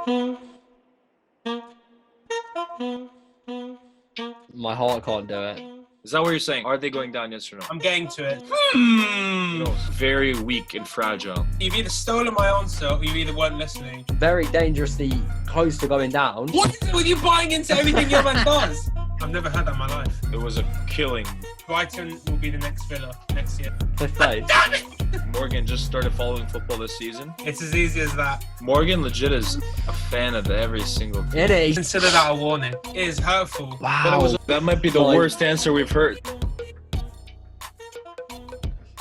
My heart can't do it. Is that what you're saying? Are they going down, yes or no? I'm getting to it. You know, very weak and fragile. You've either stolen my answer or you either weren't listening. Very dangerously close to going down. What is it with you buying into everything your man does? I've never had that in my life. It was a killing. Brighton will be the next Villa next year. Fifth place. Damn it! Morgan just started following football this season. It's as easy as that. Morgan legit is a fan of every single team. It is. Consider that a warning. It is hurtful. Wow. That might be the Like- worst answer we've heard.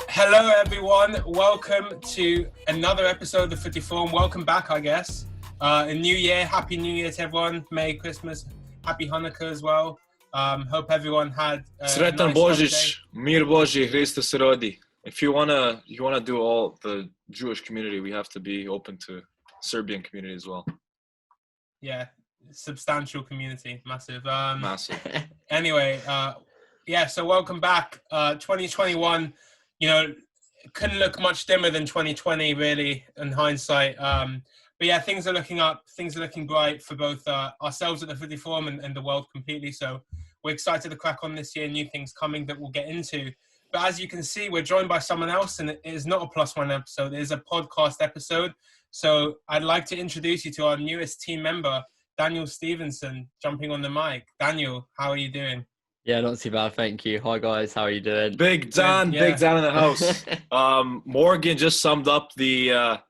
Hello, everyone. Welcome to another episode of the Footy Forum. Welcome back, I guess. A new year. Happy New Year to everyone. Merry Christmas. Happy Hanukkah as well. Hope everyone had a Sretan nice Božić, mir Božji, Hristos se rodi. If you wanna do all the Jewish community, we have to be open to Serbian community as well. Yeah, substantial community, massive. Massive. Anyway, so welcome back. 2021, you know, couldn't look much dimmer than 2020, really, in hindsight. But yeah, things are looking up. Things are looking bright for both ourselves at the Footy Forum and the world completely. So we're excited to crack on this year. New things coming that we'll get into. But as you can see, we're joined by someone else, and it is not a +1 episode. It is a podcast episode. So I'd like to introduce you to our newest team member, Daniel Stevenson, jumping on the mic. Daniel, how are you doing? Yeah, not too bad, thank you. Hi guys, how are you doing? Big Dan in the house. Morgan just summed up the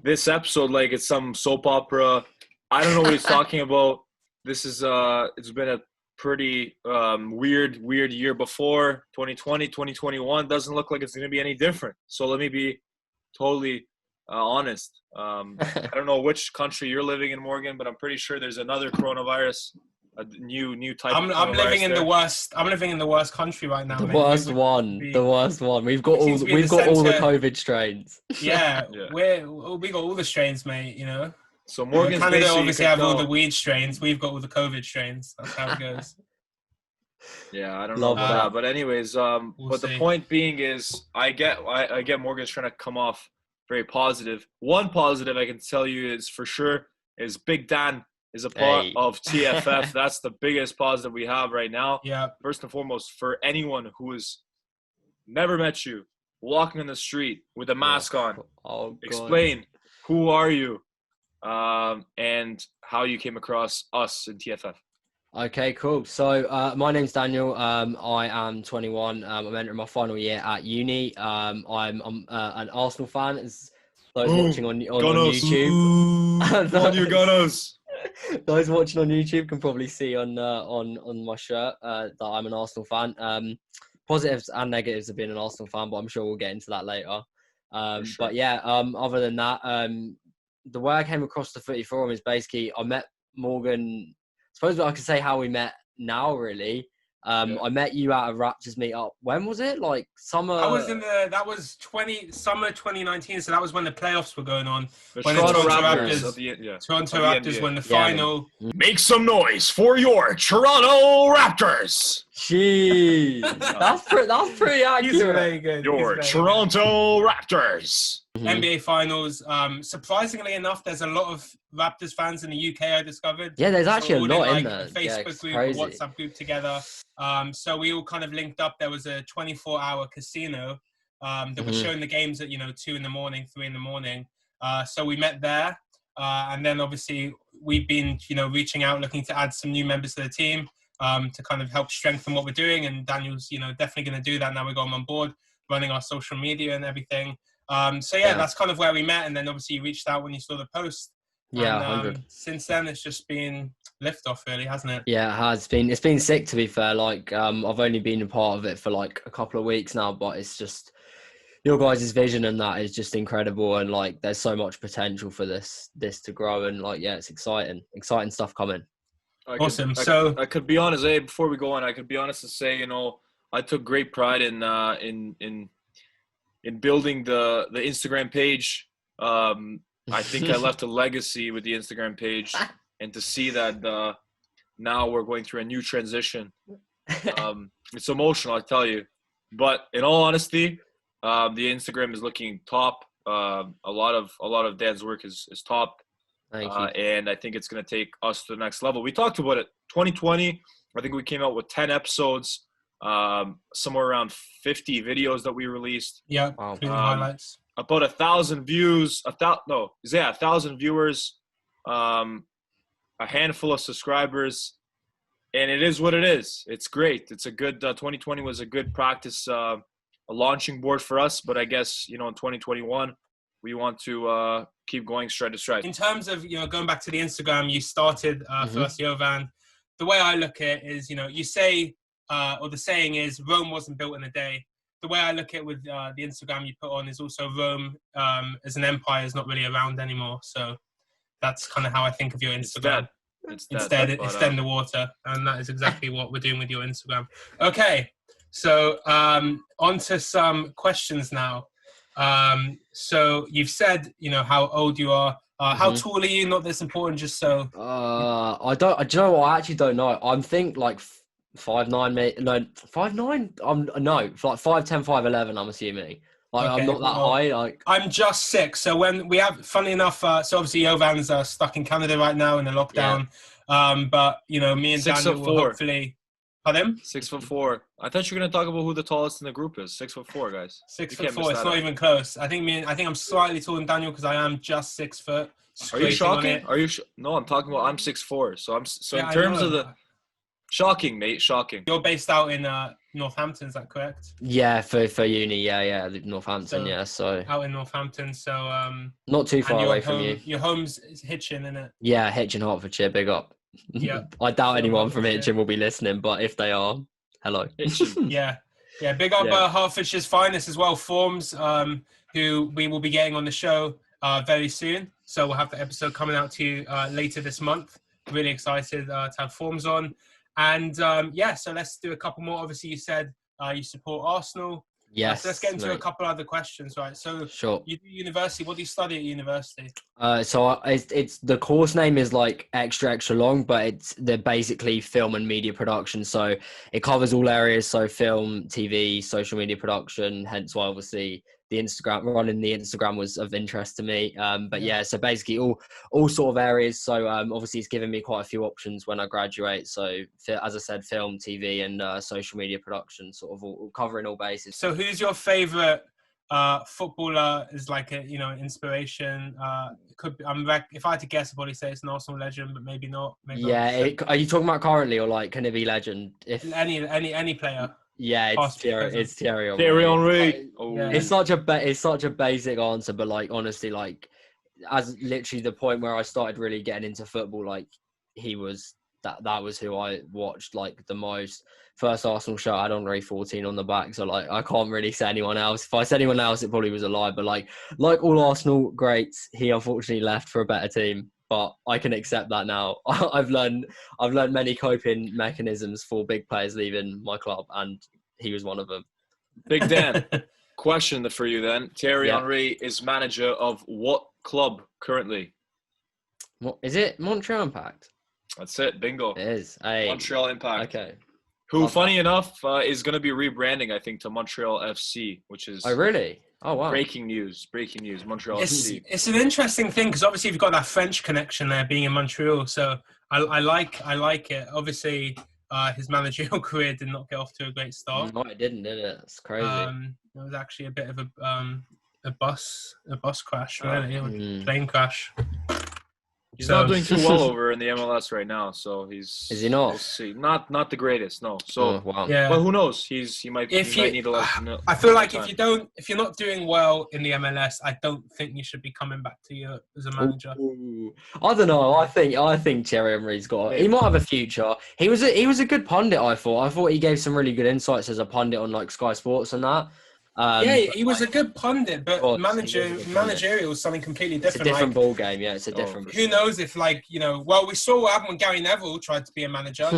this episode like it's some soap opera. I don't know what he's talking about. This is it's been a pretty weird year before. 2020, 2021 doesn't look like it's going to be any different. So let me be totally honest. I don't know which country you're living in, Morgan, but I'm pretty sure there's another coronavirus, a new type of coronavirus. I'm living in the worst. I'm living in the worst country right now. The worst one. We've got all the COVID strains. Yeah, we got all the strains, mate. You know. So Morgan's Canada obviously have all the weed strains. We've got all the COVID strains. That's how it goes. Yeah, I don't know about that, but anyways, but the point being is, I get Morgan's trying to come off very positive. One positive I can tell you is for sure is Big Dan is a part of TFF. That's the biggest positive we have right now. Yeah. First and foremost, for anyone who has never met you, walking on the street with a mask on, explain who are you, and how you came across us in TFF. Okay, cool. So my name's Daniel. I am 21. I'm entering my final year at uni. I'm an Arsenal fan. As those watching on YouTube. On your Gunners. Those watching on YouTube can probably see on my shirt that I'm an Arsenal fan. Positives and negatives of being an Arsenal fan, but I'm sure we'll get into that later. Sure. But yeah, other than that, the way I came across the Footy Forum is basically I met Morgan. I suppose I could say how we met now, really. I met you at a Raptors meetup. When was it? Like summer? That was summer 2019. So that was when the playoffs were going on. When Toronto Raptors won the final. Make some noise for your Toronto Raptors. Jeez, that's pretty accurate. He's very good. Your Toronto Raptors. NBA Finals. Surprisingly enough, there's a lot of Raptors fans in the UK. I discovered. Yeah, there's actually a lot in there. Facebook group, a WhatsApp group together. So we all kind of linked up. There was a 24-hour casino that was showing the games at 2 in the morning, 3 in the morning. So we met there, and then obviously we've been reaching out, looking to add some new members to the team to kind of help strengthen what we're doing. And Daniel's definitely going to do that now. We got him on board, running our social media and everything. That's kind of where we met, and then obviously you reached out when you saw the post. Yeah, and, 100. Since then, it's just been liftoff, really, hasn't it? Yeah, it has been. It's been sick, to be fair. Like, I've only been a part of it for like a couple of weeks now, but it's just your guys' vision and that is just incredible, and like, there's so much potential for this to grow, and like, yeah, it's exciting stuff coming. Awesome. I could be honest, before we go on, I could be honest and say, I took great pride in building the Instagram page. I think I left a legacy with the Instagram page, and to see that now we're going through a new transition, it's emotional, I tell you. But in all honesty, the Instagram is looking top. A lot of Dan's work is top. Thank you. And I think it's going to take us to the next level. We talked about it. 2020, I think we came out with 10 episodes, somewhere around 50 videos that we released. Yeah, Wow. including highlights. About 1,000 views, 1,000 viewers, a handful of subscribers, and it is what it is. It's great. It's a good 2020 was a good practice, a launching board for us. But I guess in 2021 we want to keep going stride to stride. In terms of going back to the Instagram, you started first, Jovan. The way I look at it is, you say, or the saying is, Rome wasn't built in a day. The way I look at it with the Instagram you put on is also Rome as an empire is not really around anymore. So that's kind of how I think of your Instagram. It's dead in the water. And that is exactly what we're doing with your Instagram. Okay, so on to some questions now. So you've said, how old you are. How tall are you? Not this important, just so. I don't. Do you know what? I actually don't know. I'm think like 5'9", mate. No, 5'9". Like 5'10", 5'11". I'm assuming. Like Okay, I'm not that high. Like I'm just 6. So when we have, funny enough, so obviously Jovan's stuck in Canada right now in the lockdown. Yeah. But me and Daniel will hopefully. Pardon? 6'4". I thought you were gonna talk about who the tallest in the group is. 6'4", guys. 6'4". It's not even close. I think I'm slightly taller than Daniel because I am just 6 foot. Are you shocking? Are you? No, I'm talking about. I'm 6'4". So in terms of the shocking, mate, shocking. You're based out in Northampton, is that correct? Yeah, for uni, yeah, Northampton, so out in Northampton, so not too far away from you. Your home's Hitchin, isn't it? Yeah, Hitchin, Hertfordshire, big up. Yeah, I doubt anyone from Hitchin will be listening, but if they are, hello. yeah, big up Hertfordshire's finest as well, Forms, who we will be getting on the show very soon. So we'll have the episode coming out to you later this month. Really excited to have Forms on. And so let's do a couple more. Obviously, you said you support Arsenal. Yes. So let's get into a couple other questions, right? So sure. You do university. What do you study at university? So it's the course name is like extra long, but they're basically film and media production. So it covers all areas. So film, TV, social media production. Hence why obviously running the Instagram was of interest to me. But yeah, so basically all sort of areas. So obviously it's given me quite a few options when I graduate. So as I said, film, TV and social media production, sort of all covering all bases. So who's your favorite footballer is like a inspiration? It could be, if I had to guess, I'd probably say it's an Arsenal legend, but maybe not. Maybe are you talking about currently or like can it be legend? If any player. Yeah, it's Thierry Henry. Thierry Henry. It's such a basic answer, but like honestly, like as literally the point where I started really getting into football, like he was that was who I watched like the most. First Arsenal shirt had Henry 14 on the back, so like I can't really say anyone else. If I said anyone else, it probably was a lie. But like all Arsenal greats, he unfortunately left for a better team. But I can accept that now. I've learned many coping mechanisms for big players leaving my club, and he was one of them. Big Dan, question for you then. Thierry Henry is manager of what club currently? What is it? Montreal Impact. That's it. Bingo. It is. Hey. Montreal Impact. Okay. Who, funny enough, is going to be rebranding, I think, to Montreal FC, which is... Oh, really? Oh, wow. Breaking news. Montreal FC. It's an interesting thing because obviously you've got that French connection there being in Montreal. So I like it. Obviously, his managerial career did not get off to a great start. No, it didn't, did it? It's crazy. It was actually a bit of a bus crash, really. A plane crash. He's not doing too well over in the MLS right now, so he's. Is he not? We'll see. Not the greatest, no. So, wow. Yeah. Well, who knows? He might need a lot. I feel like if you're not doing well in the MLS, I don't think you should be coming back to Europe as a manager. Ooh. I don't know. I think Thierry Henry's got. He might have a future. He was a good pundit. I thought he gave some really good insights as a pundit on like Sky Sports and that. He was a good pundit, but managerial is something completely different. It's a different ball game, yeah. It's a different. Who knows if, we saw what happened when Gary Neville tried to be a manager. I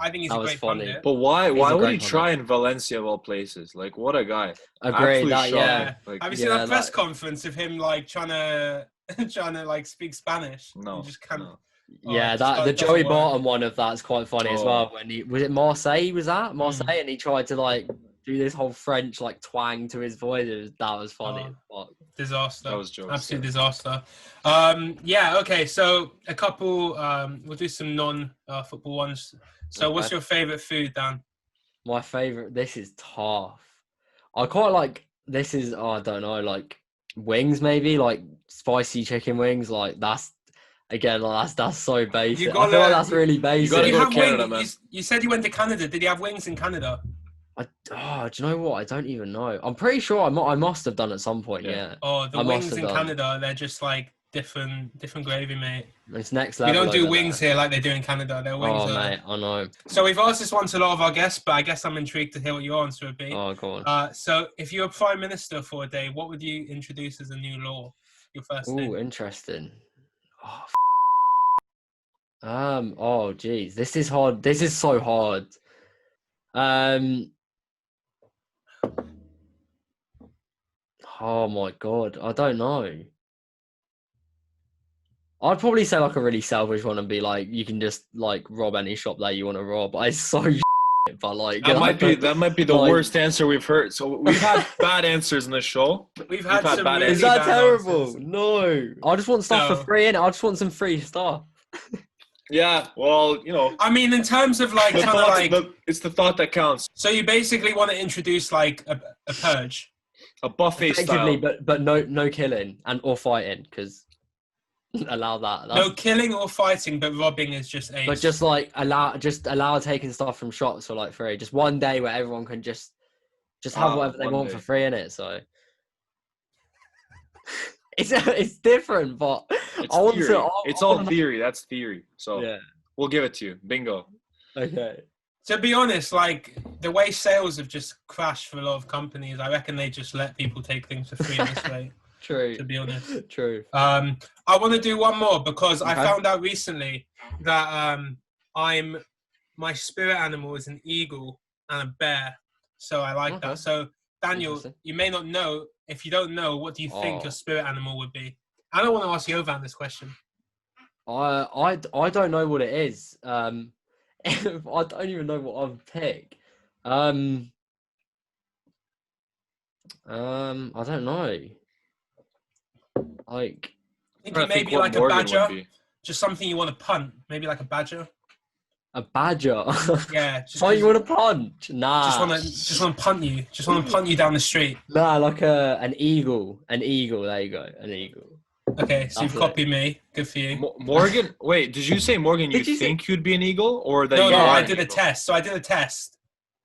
think he's a great pundit. But why would he try in Valencia of all places? Like, what a guy! Agree. Yeah. Have you seen that press conference of him like trying to like speak Spanish? No. He just kind of. Yeah, the Joey Barton one of that's quite funny as well. When was it Marseille? He was at Marseille, and he tried to like do this whole French like twang to his voice. That was funny. Disaster. That was jokes. Absolute disaster. Yeah, okay. So a couple, we'll do some non-football ones. So what's Okay. your favourite food, Dan? My favorite. This is tough. I quite like. This is. I don't know. Like wings, maybe like spicy chicken wings. Like that's again. Like that's so basic. I feel like that's really basic. gotta Did go you to have Canada, wings? man. You said you went to Canada. Did you have wings in Canada? Do you know what? I don't even know. I'm pretty sure I must have done at some point. Yeah. Oh, the I must wings have in done. Canada, they're just like different gravy, mate. It's next We level. don't do over wings there. here like they do in Canada. Their wings Oh are... mate, I know. So we've asked this one to a lot of our guests, but I guess I'm intrigued to hear what your answer would be. Oh, go on. So if you were Prime Minister for a day, what would you introduce as a new law? Your first day. Ooh, interesting. Oh, geez, this is hard. This is so hard. Oh my God, I don't know. I'd probably say like a really selfish one and be like, you can just like rob any shop that you want to rob. But it's so but like That might be the like- worst answer we've heard. So we've had bad answers in the show. We've had some bad really Is answers. that bad terrible? answers. No. I just want stuff No. for free, innit? I just want some free stuff. Yeah, well, you know, I mean, in terms of like trying to like, it's the thought that counts. so you basically want to introduce like a purge. A buffet Effectively, style. but no killing or fighting, because allow that. No killing or fighting, but robbing is just ace. But just like allow taking stuff from shops for like free. Just one day where everyone can just have whatever they one want day. for free in it. So it's different, but It's I want theory. to. It's all theory. That's theory. So Yeah. we'll give it to you. Bingo. Okay. To be honest, like the way sales have just crashed for a lot of companies, I reckon they just let people take things for free this way. True. To be honest. True. I want to do one more because I Okay. found out recently that my spirit animal is an eagle and a bear, so I like Okay. that. So Daniel, Interesting. you may not know. If you don't know, what do you think Oh. your spirit animal would be? I don't want to ask Jovan this question. I don't know what it is. I don't even know what I would pick. I don't know. Like Thinking I think maybe what like Morgan a would badger, be. just something you want to punt. Maybe like a badger. a badger. Yeah. Just So you want to punch? Nah. just want to punt you. Just want to punt you down the street. Nah, like an eagle. An eagle. There you go. An eagle. Okay, so you've That's it. copied me. Good for you. Morgan, wait, did you say, Morgan, you Did you say- think you'd be an eagle? Or that No, you no, are I an did a eagle? test. So I did a test.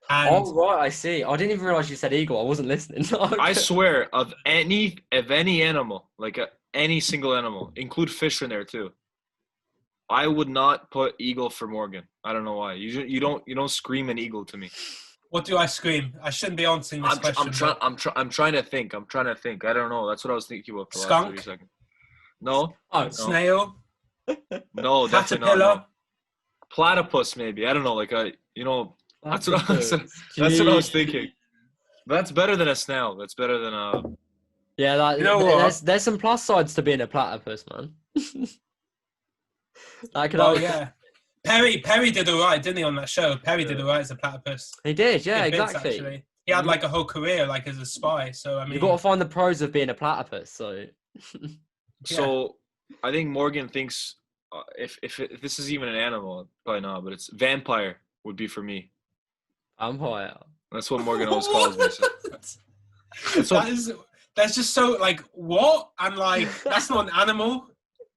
And Oh right, I see. I didn't even realize you said eagle. I wasn't listening. I swear, of any animal, like any single animal, include fish in there too. I would not put eagle for Morgan. I don't know why. You don't scream an eagle to me. what do I scream? I shouldn't be answering this question. but- I'm trying to think. I don't know. That's what I was thinking about for the Skunk? last 30 seconds. No, Oh, Snail, no, definitely caterpillar. not. No. Platypus, maybe. I don't know. Like that's what I was. That's what I was thinking. That's better than a snail. That's better than a. Yeah, like, You know what? there's some plus sides to being a platypus, man. That could Oh only- yeah. Perry did all right, didn't he, on that show? Perry did all right as a platypus. He did, yeah, Good bits, exactly. actually. He had like a whole career, like as a spy. So I mean, You've got to find the pros of being a platypus. So So I think Morgan thinks if this is even an animal, probably not, but it's vampire would be for me. vampire. That's what Morgan always calls me. So. That's what, that's just so like what and like that's not an animal.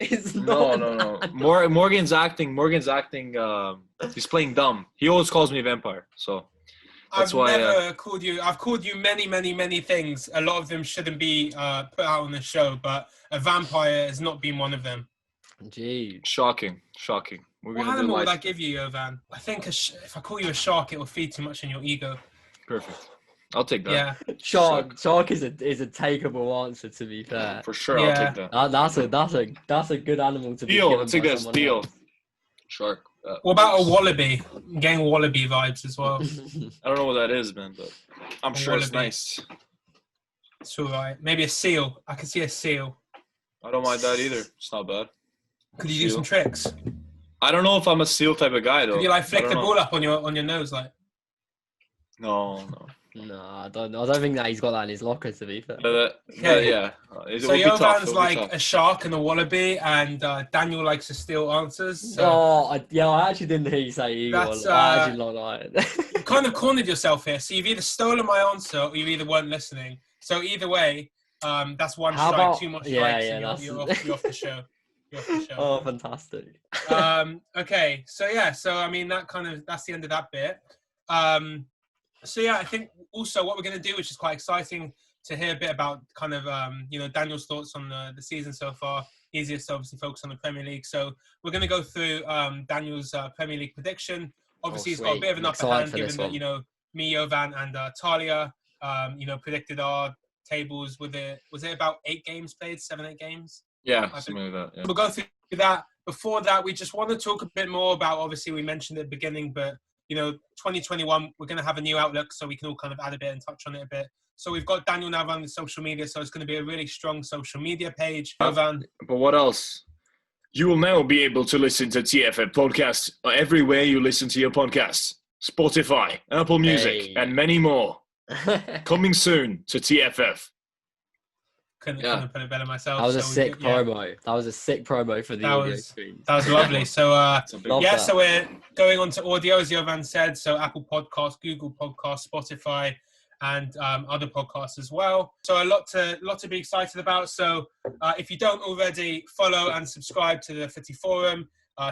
It's no. not. Morgan's acting. He's playing dumb. He always calls me vampire. So that's I've why. never called you. I've called you many things. A lot of them shouldn't be put out on the show, but a vampire has not been one of them. Jeez. Shocking. We're What gonna do animal would I life. give you, Jovan? I think if I call you a shark, it will feed too much in your ego. Perfect. I'll take that. Yeah. Shark is a takeable answer, to be fair. For sure, Yeah. I'll take that. That's a good animal to be Deal. given Let's take by that as someone deal. else. Shark. What about a wallaby? I'm getting wallaby vibes as well. I don't know what that is, man, but I'm sure it's wallaby. nice. It's all right. Maybe a seal. I can see a seal. I don't mind that either. It's not bad. Could you do Seal. some tricks? I don't know if I'm a seal type of guy though. Could you like flick I the don't know. ball up on your nose like? No. No, I don't think that he's got that in his locker, to be fair. Yeah. It So would be tough. Jovan's It would be like tough. a shark and a wallaby, and Daniel likes to steal answers. So I actually didn't hear you say Eagle. That's, I actually not lying. you kind of cornered yourself here. So you've either stolen my answer or you either weren't listening. So either way, that's one How strike, about- 2 more yeah, strikes, yeah, and that's- you're off the show. You're off the show. Oh, fantastic. Okay, so I mean that's the end of that bit. I think also what we're going to do, which is quite exciting to hear a bit about, kind of Daniel's thoughts on the season so far. Easiest to obviously focus on the Premier League, so we're going to go through Daniel's Premier League prediction. Obviously, he's got a bit of an upper hand, given that me, Jovan, and Talia, predicted our tables. Was it about 8 games played, 7-8 games? Yeah, something like that. Yeah. We'll go through that. Before that, we just want to talk a bit more about, obviously, we mentioned at the beginning, but, 2021, we're going to have a new outlook, so we can all kind of add a bit and touch on it a bit. So we've got Daniel now running social media, so it's going to be a really strong social media page. Jovan. But what else? You will now be able to listen to TFF podcasts everywhere you listen to your podcasts. Spotify, Apple Music, and many more. Coming soon to TFF. Couldn't put it better myself. That was a sick promo. That was a sick promo for the audio stream. That was lovely. So, so we're going on to audio, as Jovan said. So Apple Podcasts, Google Podcasts, Spotify, and other podcasts as well. So a lot to be excited about. So if you don't already, follow and subscribe to the Footy Forum.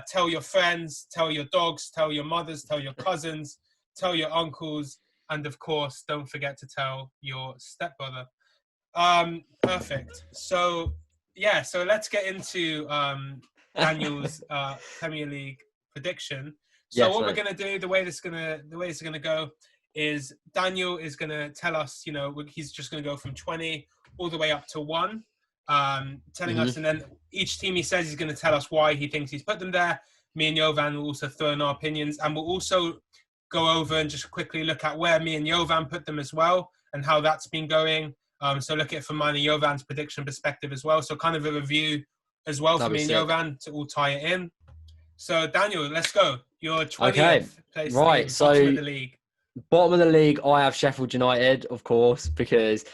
Tell your friends, tell your dogs, tell your mothers, tell your cousins, tell your uncles, and of course, don't forget to tell your stepbrother. Perfect. So let's get into Daniel's Premier League prediction. So we're gonna do, the way it's gonna go is Daniel is gonna tell us, he's just gonna go from 20 all the way up to 1, telling us, and then each team he says he's gonna tell us why he thinks he's put them there. Me and Jovan will also throw in our opinions, and we'll also go over and just quickly look at where me and Jovan put them as well, and how that's been going. So look at it from mine and Jovan's prediction perspective as well. So kind of a review as well for me and Jovan to all tie it in. So Daniel, let's go. Your 20th place, right? So bottom of the league. Bottom of the league, I have Sheffield United, of course, because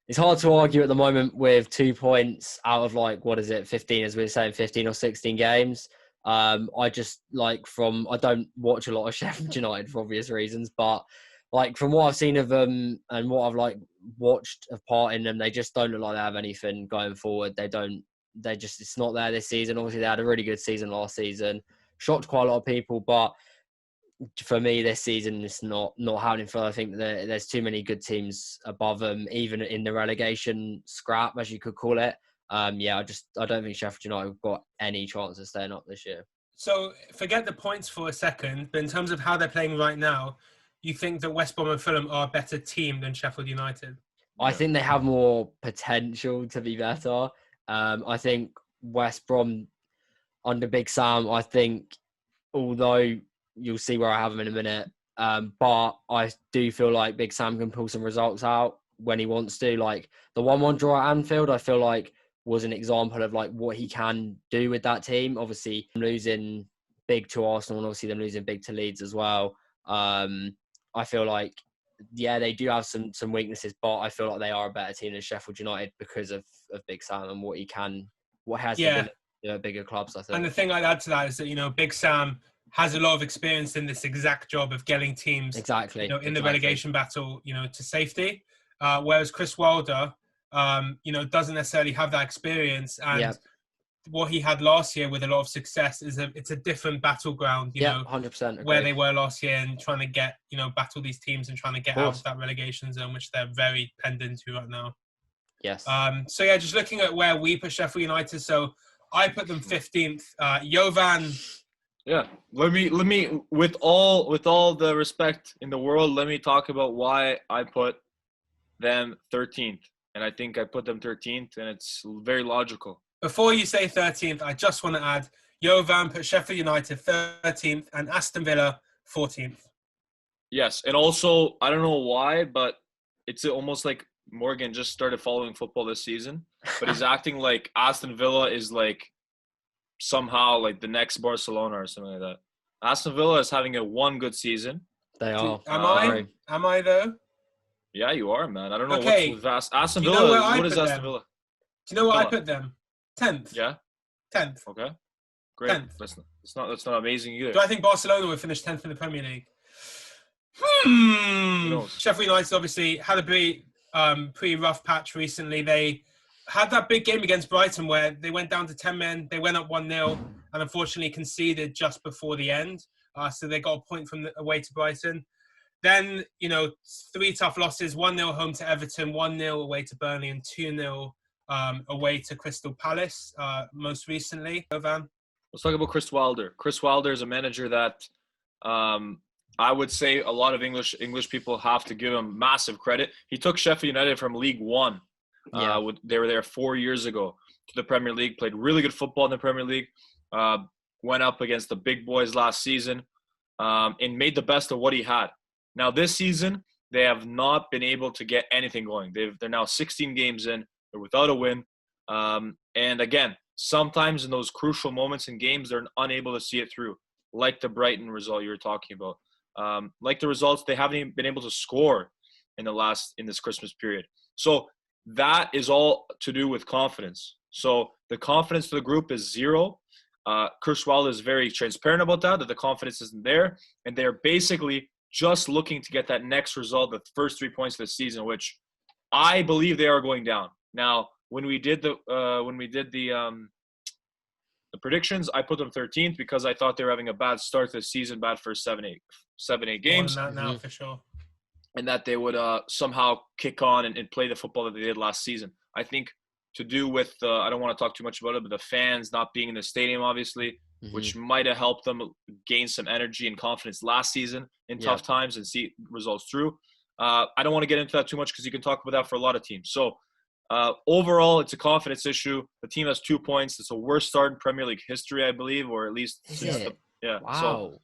it's hard to argue at the moment with 2 points out of 15, as we were saying, 15 or 16 games. I don't watch a lot of Sheffield United for obvious reasons, but from what I've seen of them and what I've watched of part in them, they just don't look like they have anything going forward. It's not there this season. Obviously, they had a really good season last season, shocked quite a lot of people, but for me, this season it's not happening. I think that there's too many good teams above them, even in the relegation scrap, as you could call it. I don't think Sheffield United have got any chance of staying up this year. So forget the points for a second, but in terms of how they're playing right now, you think that West Brom and Fulham are a better team than Sheffield United? I think they have more potential to be better. I think West Brom under Big Sam, although you'll see where I have him in a minute, but I do feel like Big Sam can pull some results out when he wants to. The 1-1 draw at Anfield, I feel like was an example of what he can do with that team. Obviously, losing big to Arsenal and obviously them losing big to Leeds as well. I feel like, they do have some weaknesses, but I feel like they are a better team than Sheffield United because of Big Sam and what has been bigger clubs, I think. And the thing I'd add to that is that, Big Sam has a lot of experience in this exact job of getting teams in the relegation battle, to safety. Whereas Chris Wilder, doesn't necessarily have that experience. And what he had last year with a lot of success it's a different battleground, 100% where they were last year, and trying to get, battle these teams and trying to get out of that relegation zone, which they're very penned into right now. Yes. Just looking at where we put Sheffield United. So I put them 15th. Jovan. Yeah. Let me with all the respect in the world, let me talk about why I put them 13th. And I think I put them 13th, and it's very logical. Before you say 13th, I just want to add, Jovan put Sheffield United 13th and Aston Villa 14th. Yes, and also, I don't know why, but it's almost like Morgan just started following football this season, but he's acting like Aston Villa is somehow the next Barcelona or something like that. Aston Villa is having one good season. They are. Am I though? Yeah, you are, man. I don't know Okay. what's with Aston Do you know where Villa. I What is put Aston them? Villa? Do you know where Come I on. put them? 10th. Yeah. 10th. Okay. Great. 10th. That's not amazing either. Do I think Barcelona will finish 10th in the Premier League? Who knows? Sheffield United obviously had a pretty rough patch recently. They had that big game against Brighton where they went down to 10 men. They went up 1-0 and unfortunately conceded just before the end. So they got a point from away to Brighton. Then, 3 tough losses, 1-0 home to Everton, 1-0 away to Burnley, and 2-0 away to Crystal Palace most recently. Jovan? Let's talk about Chris Wilder. Chris Wilder is a manager that I would say a lot of English people have to give him massive credit. He took Sheffield United from League One. They were there 4 years ago to the Premier League, played really good football in the Premier League, went up against the big boys last season, and made the best of what he had. Now this season, they have not been able to get anything going. They're now 16 games in. They're without a win. And again, sometimes in those crucial moments in games, they're unable to see it through, like the Brighton result you were talking about. Like the results, they haven't even been able to score in this Christmas period. So that is all to do with confidence. So the confidence to the group is 0. Chris Wilder is very transparent about that the confidence isn't there. And they're basically just looking to get that next result, the first 3 points of the season, which I believe they are going down. Now, when we did the predictions, I put them 13th because I thought they were having a bad start to the season, bad first 7-8 games. More than that now, for sure. And that they would somehow kick on and play the football that they did last season. I think to do with, I don't want to talk too much about it, but the fans not being in the stadium, obviously, which might have helped them gain some energy and confidence last season in tough times and see results through. I don't want to get into that too much because you can talk about that for a lot of teams. So overall, it's a confidence issue. The team has 2 points. It's the worst start in Premier League history, I believe, or at least Wow.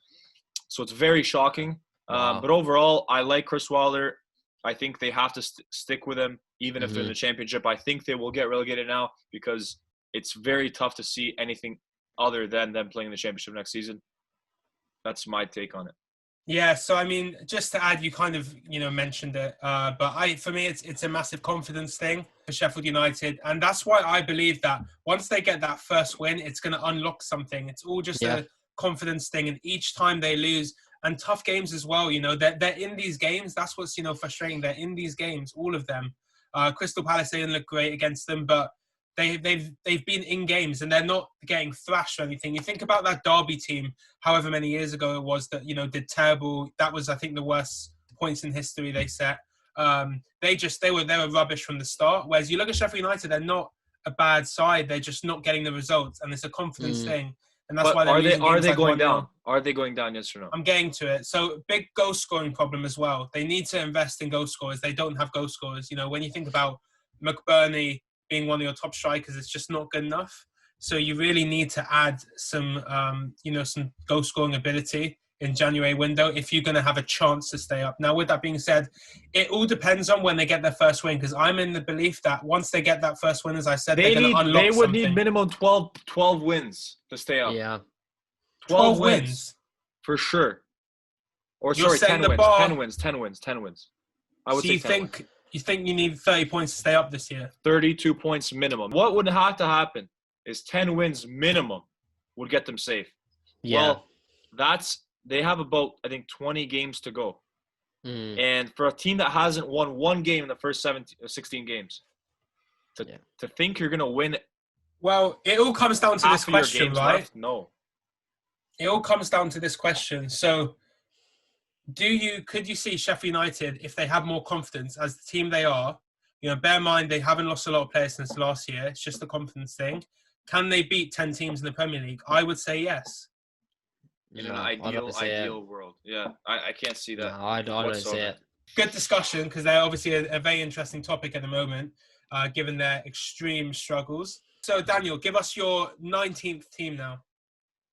So it's very shocking. Wow. But overall, I like Chris Wilder. I think they have to stick with him, even if they're in the championship. I think they will get relegated now because it's very tough to see anything other than them playing the championship next season. That's my take on it. Yeah, so I mean, just to add, you kind of mentioned it, but for me, it's a massive confidence thing for Sheffield United, and that's why I believe that once they get that first win, it's going to unlock something. It's all just a confidence thing, and each time they lose, and tough games as well, they're in these games. That's what's frustrating. They're in these games, all of them. Crystal Palace, they didn't look great against them, but they've been in games and they're not getting thrashed or anything. You think about that Derby team, however many years ago it was, that did terrible. That was, I think, the worst points in history they set. They were rubbish from the start. Whereas you look at Sheffield United, they're not a bad side. They're just not getting the results, and it's a confidence thing. And that's why they're losing games. Are they going down? Are they going down? Yes or no? I'm getting to it. So big goal scoring problem as well. They need to invest in goal scorers. They don't have goal scorers. When you think about McBurney being one of your top strikers, it's just not good enough. So you really need to add some goal scoring ability in January window if you're going to have a chance to stay up. Now, with that being said, it all depends on when they get their first win, because I'm in the belief that once they get that first win, as I said, they would need minimum 12 wins to stay up. Yeah. 12 wins. For sure. Or You're sorry, 10 the wins. bar... 10 wins. 10 wins. 10 wins. I would say 10 wins. You think you need 30 points to stay up this year? 32 points minimum. What would have to happen is 10 wins minimum would get them safe. Yeah. Well, they have about, I think, 20 games to go. And for a team that hasn't won one game in the first 16 games, to think you're going to win. Well, it all comes down to this question, right? Left? No. It all comes down to this question. So, could you see Sheffield United, if they have more confidence as the team they are, bear in mind they haven't lost a lot of players since last year. It's just a confidence thing. Can they beat 10 teams in the Premier League? I would say yes. In an ideal world. Yeah, I can't see that. No, I don't see it. Good discussion, because they're obviously a very interesting topic at the moment, given their extreme struggles. So, Daniel, give us your 19th team now.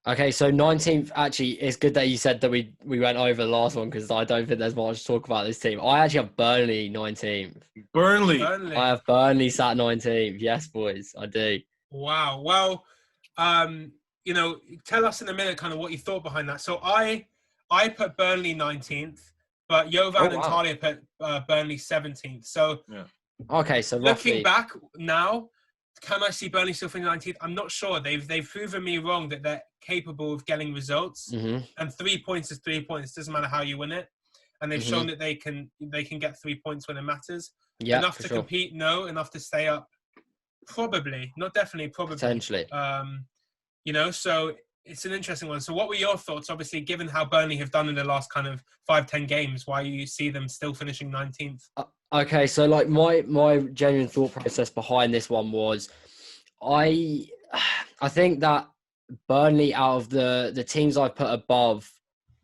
Okay, so 19th, actually, it's good that you said that we went over the last one, because I don't think there's much to talk about this team. I actually have Burnley 19th. Burnley. I have Burnley sat 19th. Yes, boys, I do. Wow. Well, tell us in a minute kind of what you thought behind that. So I put Burnley 19th, but Jovan Oh, and wow. Talia put Burnley 17th. So Okay, so looking roughly. back now, can I see Burnley still finishing 19th? I'm not sure. They've proven me wrong that they're capable of getting results. Mhm. And 3 points is 3 points. Doesn't matter how you win it. And they've shown that they can get 3 points when it matters. Yeah, Enough for to sure. compete, no. Enough to stay up, probably. Not definitely, probably. Potentially. So it's an interesting one. So what were your thoughts, obviously, given how Burnley have done in the last kind of 5-10 games, why you see them still finishing 19th? Okay, so like my genuine thought process behind this one was, I think that Burnley, out of the teams I've put above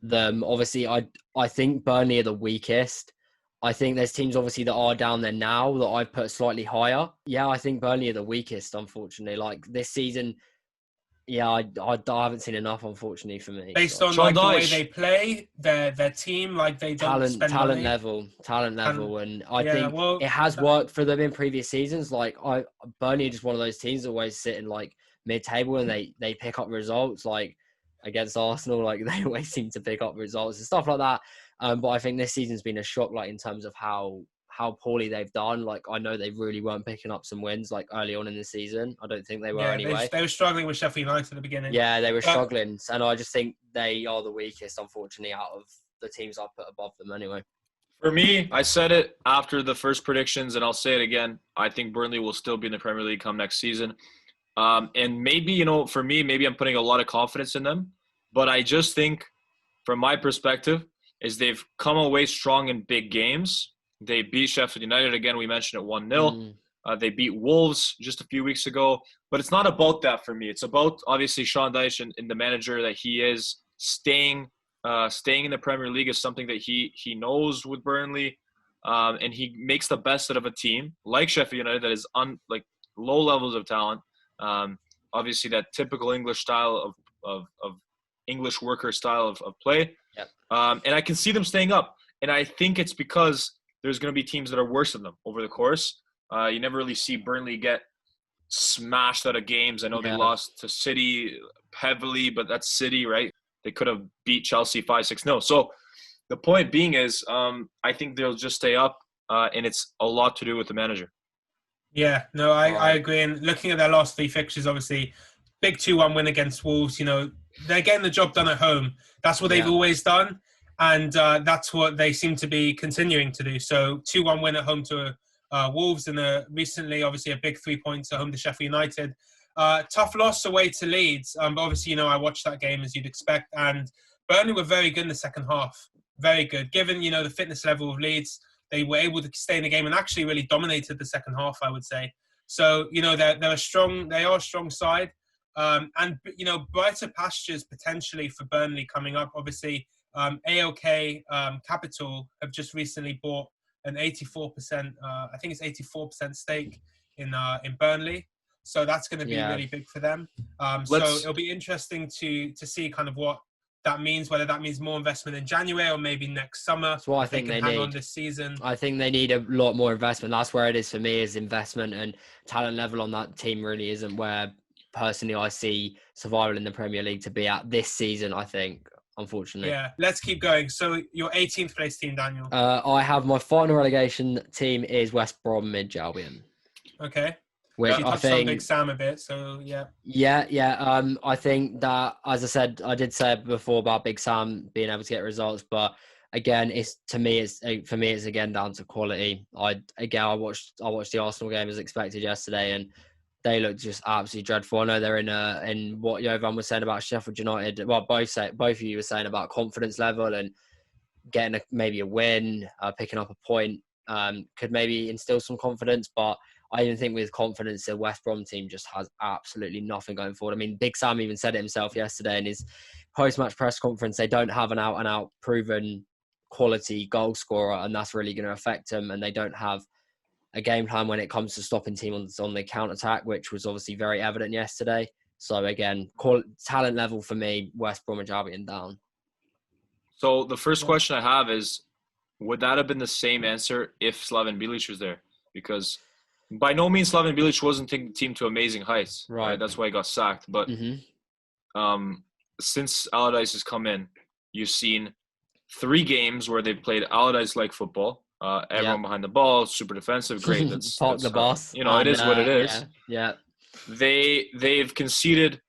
them, obviously I think Burnley are the weakest. I think there's teams obviously that are down there now that I've put slightly higher. Yeah, I think Burnley are the weakest, unfortunately. Like this season, yeah, I haven't seen enough, unfortunately, for me. Based So. on Sean like the way Dyche. they play, their team, like they don't spend money. Talent level, and I Yeah, think well, it has worked for them in previous seasons. Like Burnley are just one of those teams that always sit in like mid-table, and they pick up results. Like against Arsenal, like they always seem to pick up results and stuff like that. But I think this season's been a shock, like in terms of how poorly they've done. Like I know they really weren't picking up some wins like early on in the season. I don't think they were anyway. They were struggling with Sheffield United at the beginning. Yeah, they were struggling, and I just think they are the weakest, unfortunately, out of the teams I've put above them anyway. For me, I said it after the first predictions, and I'll say it again. I think Burnley will still be in the Premier League come next season. And maybe, for me, maybe I'm putting a lot of confidence in them. But I just think, from my perspective, is they've come away strong in big games. They beat Sheffield United again. We mentioned it 1-0. They beat Wolves just a few weeks ago. But it's not about that for me. It's about, obviously, Sean Dyche and the manager that he is staying in the Premier League is something that he knows with Burnley. And he makes the best out of a team like Sheffield United that is low levels of talent. Obviously, that typical English style of English worker style of play. Yep. And I can see them staying up. And I think it's because there's going to be teams that are worse than them over the course. You never really see Burnley get smashed out of games. I know they lost to City heavily, but that's City, right? They could have beat Chelsea 5-6-0. So the point being is I think they'll just stay up, and it's a lot to do with the manager. Yeah, no, I agree. And looking at their last 3 fixtures, obviously, big 2-1 win against Wolves. They're getting the job done at home. That's what they've always done. And that's what they seem to be continuing to do. So 2-1 win at home to Wolves, and recently, obviously, a big 3 points at home to Sheffield United. Tough loss away to Leeds. But obviously, I watched that game as you'd expect. And Burnley were very good in the second half. Very good. Given, the fitness level of Leeds, they were able to stay in the game and actually really dominated the second half, I would say. So, they're a strong side. And brighter pastures potentially for Burnley coming up. Obviously, AOK Capital have just recently bought an 84%, I think it's 84% stake in Burnley. So that's going to be really big for them. So it'll be interesting to see kind of what that means, whether that means more investment in January or maybe next summer. That's what I think they hang need on this season. I think they need a lot more investment. That's where it is for me, is investment, and talent level on that team really isn't where personally I see survival in the Premier League to be at this season, I think, unfortunately. Yeah, let's keep going. So your 18th place team, Daniel. I have my final relegation team is West Bromwich Albion. Okay. Which you touched on Big Sam a bit, so yeah. Yeah. I think that, as I said, I did say before about Big Sam being able to get results, but again, it's again down to quality. I watched the Arsenal game as expected yesterday, and they look just absolutely dreadful. I know they're in what Jovan was saying about Sheffield United. Well, both of you were saying about confidence level and getting maybe a win, picking up a point, could maybe instill some confidence, but I even think with confidence, the West Brom team just has absolutely nothing going forward. I mean, Big Sam even said it himself yesterday in his post-match press conference. They don't have an out-and-out proven quality goal scorer, and that's really going to affect them. And they don't have a game plan when it comes to stopping teams on the counter-attack, which was obviously very evident yesterday. So again, talent level for me, West Bromwich Albion down. So the first question I have is, would that have been the same answer if Slaven Bilic was there? Because by no means Slaven Bilic wasn't taking the team to amazing heights. Right? That's why he got sacked. But since Allardyce has come in, you've seen 3 games where they've played Allardyce-like football. Everyone behind the ball, super defensive, great. Park the boss. It is what it is. Yeah. They've conceded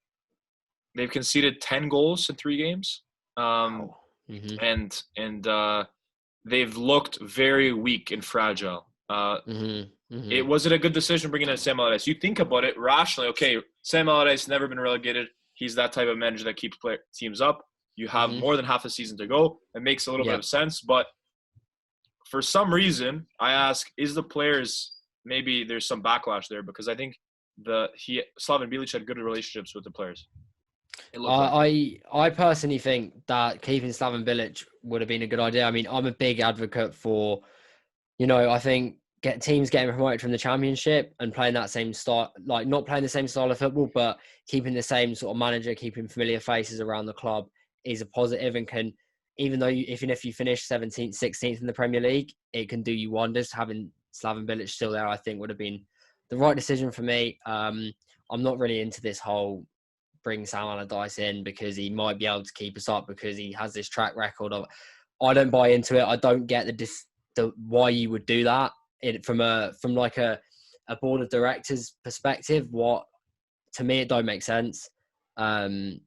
10 goals in 3 games. Wow. And they've looked very weak and fragile. Was it a good decision bringing in Sam Allardyce? You think about it rationally. Okay, Sam Allardyce never been relegated. He's that type of manager that keeps teams up. You have more than half a season to go. It makes a little bit of sense. But for some reason, I ask, is the players, maybe there's some backlash there? Because I think Slaven Bilic had good relationships with the players. I personally think that keeping Slaven Bilic would have been a good idea. I mean, I'm a big advocate for, I think teams getting promoted from the Championship and playing that same style, like not playing the same style of football, but keeping the same sort of manager, keeping familiar faces around the club is a positive, and can, even though even if you finish 17th, 16th in the Premier League, it can do you wonders. Having Slaven Bilic still there, I think would have been the right decision for me. I'm not really into this whole bring Sam Allardyce in because he might be able to keep us up because he has this track record of. I don't buy into it. I don't get the why you would do that from like a board of directors perspective. What, to me, it don't make sense. That's all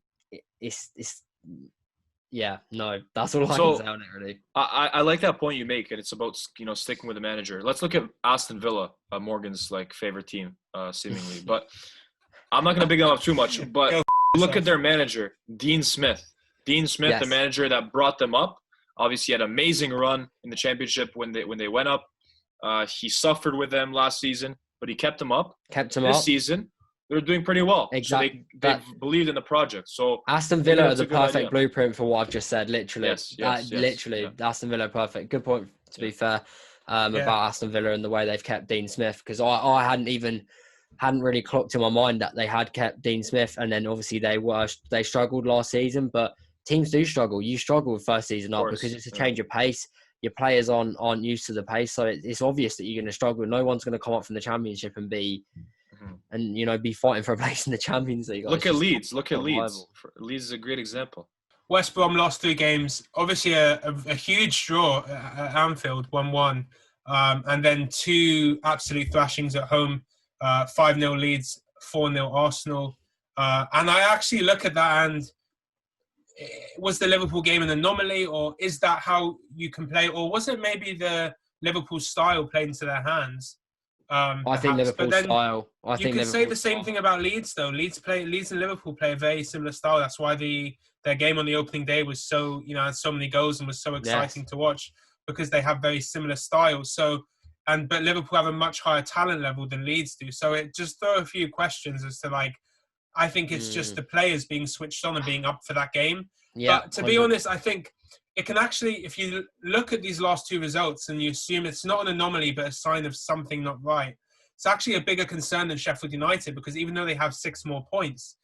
I can say on it, really. I like that point you make, and it's about sticking with the manager. Let's look at Aston Villa, Morgan's favorite team, seemingly. But I'm not going to big them up too much. But look at their manager, Dean Smith. Dean Smith, yes. The manager that brought them up, obviously had an amazing run in the Championship when they went up. He suffered with them last season, but he kept them up. This season, they're doing pretty well. Exactly. So they believed in the project. So Aston Villa are the perfect blueprint for what I've just said. Literally, yes. Aston Villa, perfect. Good point. To be fair, about Aston Villa and the way they've kept Dean Smith, because I hadn't really clocked in my mind that they had kept Dean Smith, and then obviously they struggled last season. But teams do struggle. You struggle with first season up because it's a change of pace. Your players aren't used to the pace, so it's obvious that you're going to struggle. No one's going to come up from the Championship and be fighting for a place in the Champions League. Look at Leeds. Leeds is a great example. West Brom lost 3 games. Obviously, a huge draw at Anfield, 1-1, and then 2 absolute thrashings at home. 5-0 Leeds, 4-0 Arsenal. And I actually look at that, and was the Liverpool game an anomaly, or is that how you can play? Or was it maybe the Liverpool style played into their hands? I think Liverpool style. You could say the same thing about Leeds, though. Leeds and Liverpool play a very similar style. That's why their game on the opening day was so, had so many goals and was so exciting to watch, because they have very similar styles. But Liverpool have a much higher talent level than Leeds do. So it just throw a few questions as to I think it's just the players being switched on and being up for that game. Yeah, but to be honest, I think it can actually, if you look at these last 2 results and you assume it's not an anomaly but a sign of something not right, it's actually a bigger concern than Sheffield United, because even though they have 6 more points,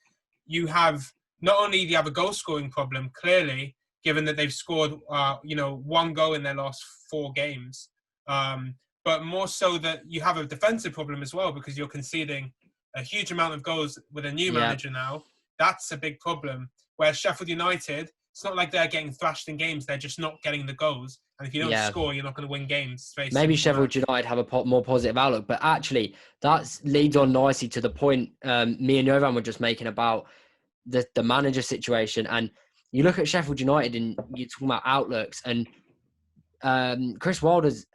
you have not only do you have a goal scoring problem, clearly, given that they've scored 1 goal in their last 4 games, but more so that you have a defensive problem as well, because you're conceding a huge amount of goals with a new manager now. That's a big problem. Whereas Sheffield United, it's not like they're getting thrashed in games. They're just not getting the goals. And if you don't score, you're not going to win games. Maybe Sheffield United have a more positive outlook. But actually, that leads on nicely to the point me and Jovan were just making about the manager situation. And you look at Sheffield United and you're talking about outlooks. And Chris Wilder's,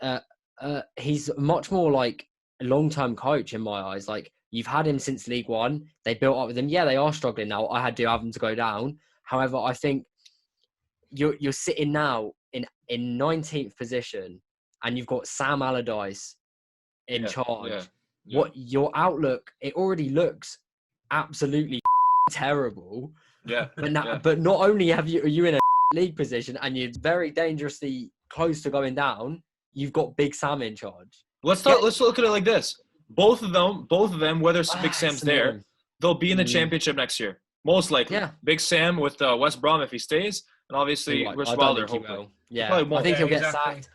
he's much more like a long-term coach in my eyes. You've had him since League One. They built up with him. Yeah, they are struggling now. I had to have them to go down. However, I think you're sitting now in 19th position, and you've got Sam Allardyce in charge. Yeah. What your outlook? It already looks absolutely terrible. Yeah. But not only are you in a league position and you're very dangerously close to going down, you've got Big Sam in charge. Let's look at it like this. Both of them, whether Big Sam's there, they'll be in the Championship next year. Most likely. Yeah. Big Sam with West Brom if he stays, and obviously Chris Wilder. Yeah, I think he'll get sacked.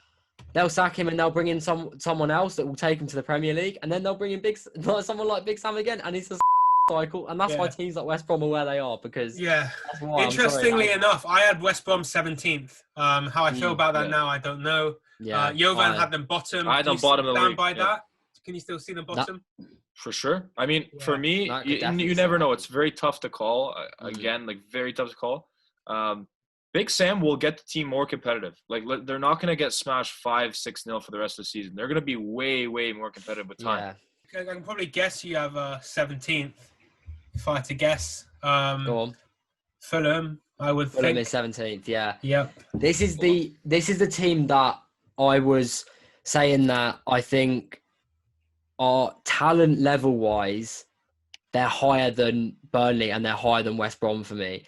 They'll sack him and they'll bring in someone else that will take him to the Premier League, and then they'll bring in someone like Big Sam again, and he's a cycle, and that's why teams like West Brom are where they are, because yeah. that's why, Interestingly enough, I had West Brom 17th. How I feel about that now, I don't know. Yeah, Jovan had them bottom. I had them bottom of the league. By that? Can you still see them bottom? For sure. I mean, for me, you never know. It's very tough to call. Again, like very tough to call. Big Sam will get the team more competitive. Like they're not going to get smashed 5-6-0 for the rest of the season. They're going to be way, way more competitive with time. Yeah. I can probably guess you have 17th. If I had to guess, go on. Fulham. I would Fulham think is 17th. Yeah. Yep. This is the team that I was saying that I think are talent level wise, they're higher than Burnley and they're higher than West Brom for me.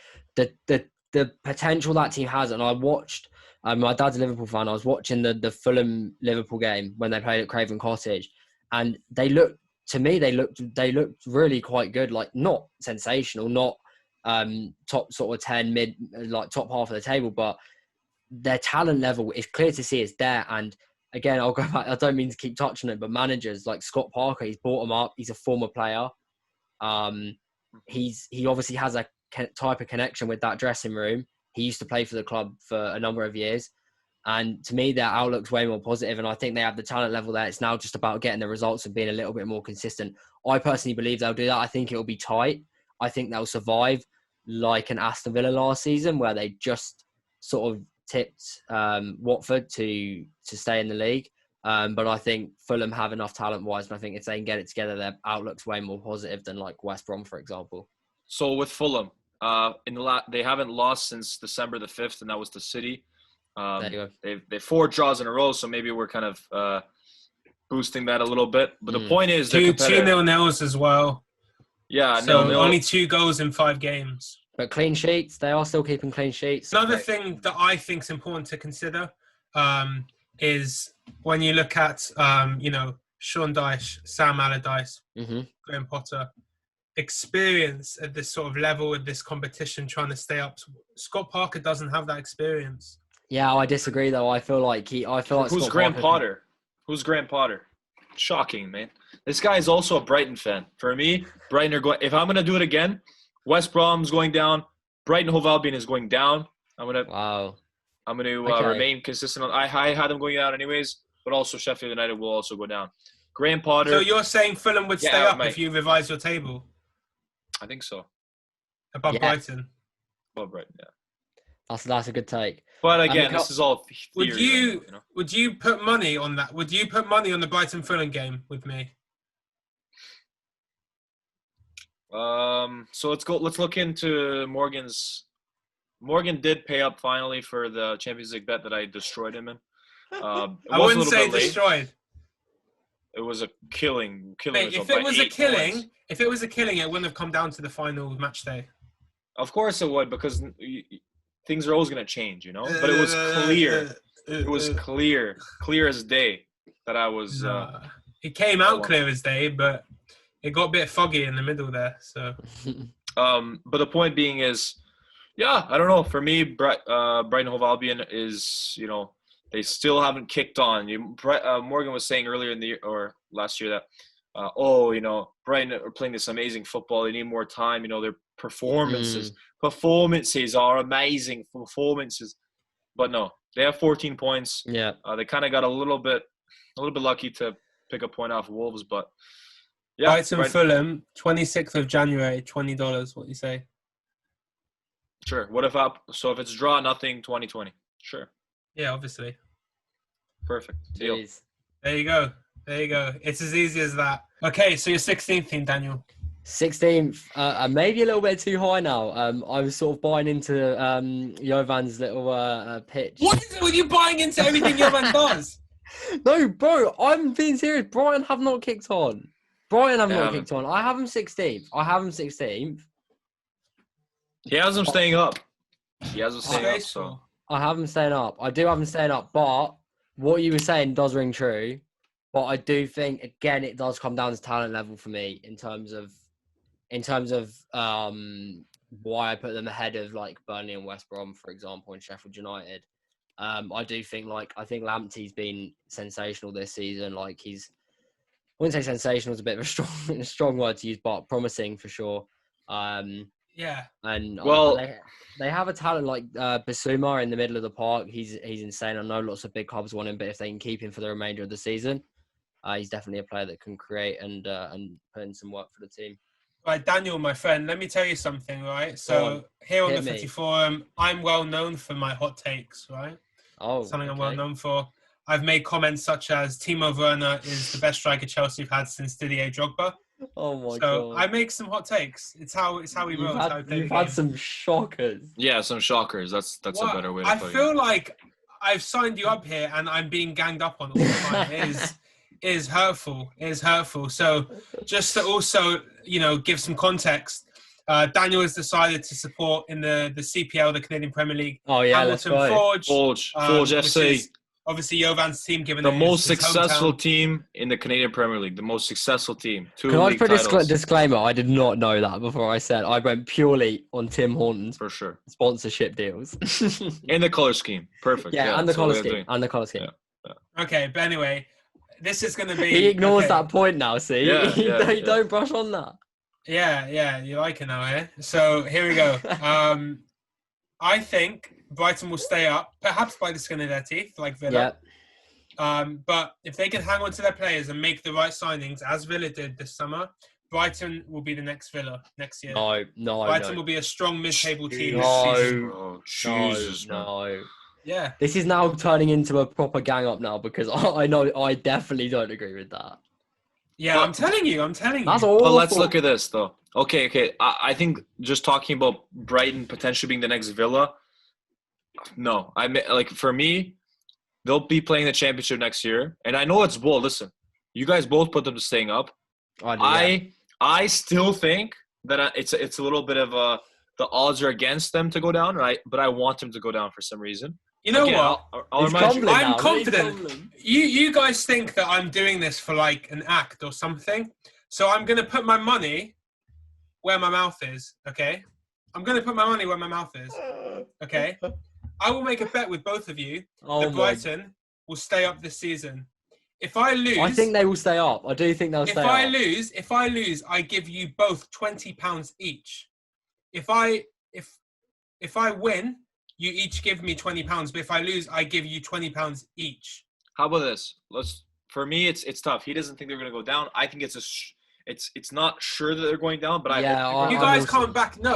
The potential that team has, and I watched. My dad's a Liverpool fan. I was watching the Fulham Liverpool game when they played at Craven Cottage, and they looked really quite good. Like not sensational, not top sort of 10 mid, like top half of the table, but their talent level is clear to see it's there. And again, I'll go back. I don't mean to keep touching it, but managers like Scott Parker, he's brought him up. He's a former player. He obviously has a type of connection with that dressing room. He used to play for the club for a number of years. And to me, their outlook's way more positive, and I think they have the talent level there. It's now just about getting the results and being a little bit more consistent. I personally believe they'll do that. I think it'll be tight. I think they'll survive like an Aston Villa last season, where they just sort of tipped Watford to stay in the league. But I think Fulham have enough talent-wise, and I think if they can get it together, their outlook's way more positive than like West Brom, for example. So with Fulham, they haven't lost since December the 5th, and that was to City. There you go. They've 4 draws in a row, so maybe we're kind of boosting that a little bit. But the point is, 2 0-0s as well. Yeah, so only 2 goals in 5 games. But clean sheets, they are still keeping clean sheets. Another thing that I think is important to consider is when you look at, Sean Dyche, Sam Allardyce, Graham Potter, experience at this sort of level, at this competition, trying to stay up. Scott Parker doesn't have that experience. Yeah, I disagree though. I feel like Who's Graham Potter? Who's Graham Potter? Shocking, man. This guy is also a Brighton fan. For me, Brighton are going. If I'm gonna do it again, West Brom's going down. Brighton Hove Albion is going down. I'm gonna remain consistent. I had them going down anyways, but also Sheffield United will also go down. Graham Potter. So you're saying Fulham would stay up if you revise your table? I think so. Above Brighton. Above Brighton, yeah. That's a good take. But again, this is all theory. Would you put money on that? Would you put money on the Brighton Fulham game with me? So let's look into Morgan's. Morgan did pay up finally for the Champions League bet that I destroyed him in. I wouldn't say destroyed. It was a killing. Mate, if it was a killing, it wouldn't have come down to the final match day. Of course it would, because things are always going to change, you know. But it was clear. It was clear as day that I was. It came out clear as day, but it got a bit foggy in the middle there. So. But the point being is, yeah, I don't know. For me, Brighton Hove Albion is, they still haven't kicked on. Morgan was saying earlier in the year or last year that, Brighton are playing this amazing football. They need more time. Their performances are amazing performances. But no, they have 14 points. Yeah, they kind of got a little bit lucky to pick a point off Wolves, but yeah. Brighton Fulham, 26th of January, $20. What do you say? Sure. So if it's draw nothing, 2020. Sure. Yeah, obviously. Perfect. Deal. Jeez. There you go. It's as easy as that. Okay, so you're 16th team, Daniel. 16th, maybe a little bit too high now. I was sort of buying into Jovan's little pitch. What is it with you buying into everything Jovan does? No, bro, I'm being serious. Brighton have not kicked on. I have him 16th. He has him staying up. So I have him staying up. I do have him staying up, but what you were saying does ring true. But I do think, again, it does come down to talent level for me in terms of why I put them ahead of like Burnley and West Brom, for example, and Sheffield United. I do think I think Lamptey's been sensational this season. Like wouldn't say sensational is a bit of a strong word to use, but promising for sure. Yeah. And Well- they have a talent like Bissouma in the middle of the park. He's insane. I know lots of big clubs want him, but if they can keep him for the remainder of the season, he's definitely a player that can create and put in some work for the team. Right, Daniel, my friend, let me tell you something, right? Go So on. here on Hit the me. Footy Forum, I'm well known for my hot takes, right? Oh, Something I'm okay. well known for. I've made comments such as Timo Werner is the best striker Chelsea have had since Didier Drogba. Oh my So god! I make some hot takes. It's how we roll. It's how we play You've the had game. some shockers. Yeah, some shockers. That's a What? better way to I put feel it. like I've signed you up here and I'm being ganged up on all the time. It is hurtful. It is hurtful. So just to also, give some context, Daniel has decided to support in the CPL, the Canadian Premier League, Oh yeah, Hamilton let's go. Forge. Forge which FC. is obviously Jovan's team, given The it is most his successful hometown. team in the Canadian Premier League. The most successful team. 2 Can I league put a titles. disclaimer? I did not know that before I said. I went purely on Tim Horton's For sure. sponsorship deals. In the color scheme. Perfect. Yeah, and the that's what colour we're scheme. doing. And the colour scheme. Yeah. Okay, but anyway, this is going to be... He ignores okay. that point now, see? Yeah, yeah, yeah. Don't brush on that. Yeah, you like it now, eh? So here we go. I think Brighton will stay up, perhaps by the skin of their teeth, like Villa. Yeah. But if they can hang on to their players and make the right signings, as Villa did this summer, Brighton will be the next Villa next year. No, Brighton will be a strong mid-table team No. this season. Oh, Jesus, man. No. Yeah. This is now turning into a proper gang up now because I know I definitely don't agree with that. Yeah, But- I'm telling you. That's awful. But let's look at this, though. Okay. I think just talking about Brighton potentially being the next Villa, no. For me, they'll be playing the championship next year. And I know it's bold. Listen, you guys both put them to staying up. I still think that it's a little bit of the odds are against them to go down, right? But I want them to go down for some reason. You know Again, what? I'll He's remind you. crumbling I'm now. confident. He's crumbling. You guys think that I'm doing this for like an act or something. So I'm going to put my money where my mouth is, okay? I'm going to put my money where my mouth is, okay? I will make a bet with both of you Oh that my. Brighton will stay up this season. If I lose... I think they will stay up. I do think they'll stay up. If I lose, I give you both £20 each. If I win, you each give me £20. But if I lose, I give you £20 each. How about this? For me, it's tough. He doesn't think they're going to go down. I think it's not sure that they're going down, but You guys can't back. No.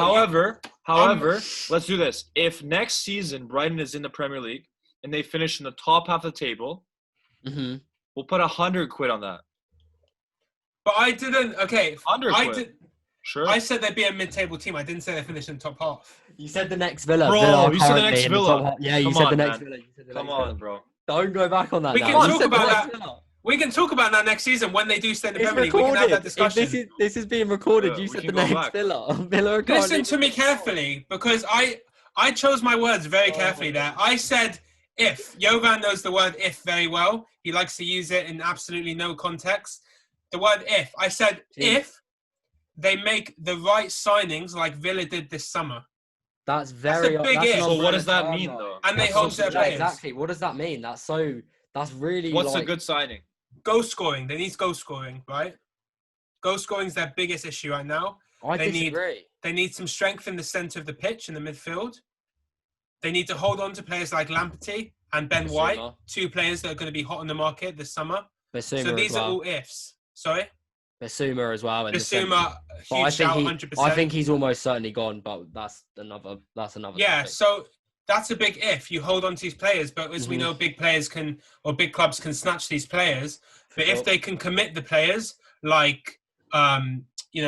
However, let's do this. If next season Brighton is in the Premier League and they finish in the top half of the table, Mm-hmm. we'll put £100 on that. But I didn't. Okay. 100 I quid. did. Sure. I said they'd be a mid-table team. I didn't say they finished in the top half. You said the next Villa. Bro, Villa you said the currently next in the Villa. top half. Yeah, you Come said on, the next man. Villa. You said the Come next on, Villa. bro. Don't go back on that. We now. can You talk said the about next that. Villa. We can talk about that next season when they do stay in the It's Premier League. We can have that recorded. If discussion. this is being recorded. Yeah, You we said can the go next back. Villa. Villa are Listen currently- to me carefully, because I chose my words very carefully there. I said if. Jovan knows the word if very well. He likes to use it in absolutely no context. The word if. I said if they make the right signings like Villa did this summer. That's very. a big that's if. an So what umbrella does that term, mean, though. though? And they That's hold so their Yeah, players. exactly. What does that mean? That's really. What's like, a good signing? Goal scoring. They need goal scoring, right? Goal scoring is their biggest issue right now. I they need- disagree. They need some strength in the centre of the pitch, in the midfield. They need to hold on to players like Lamptey and Ben Bissouma. White, two players that are going to be hot on the market this summer. Bissouma So these as well. are all ifs. Sorry? Bissouma as well. in the centre. Bissouma, But huge shout, 100%. I think he's almost certainly gone, but that's another. Yeah, topic. so that's a big if. You hold on to these players, but as we Mhm. know, big players can, or big clubs can snatch these players. But Sure. if they can commit the players, like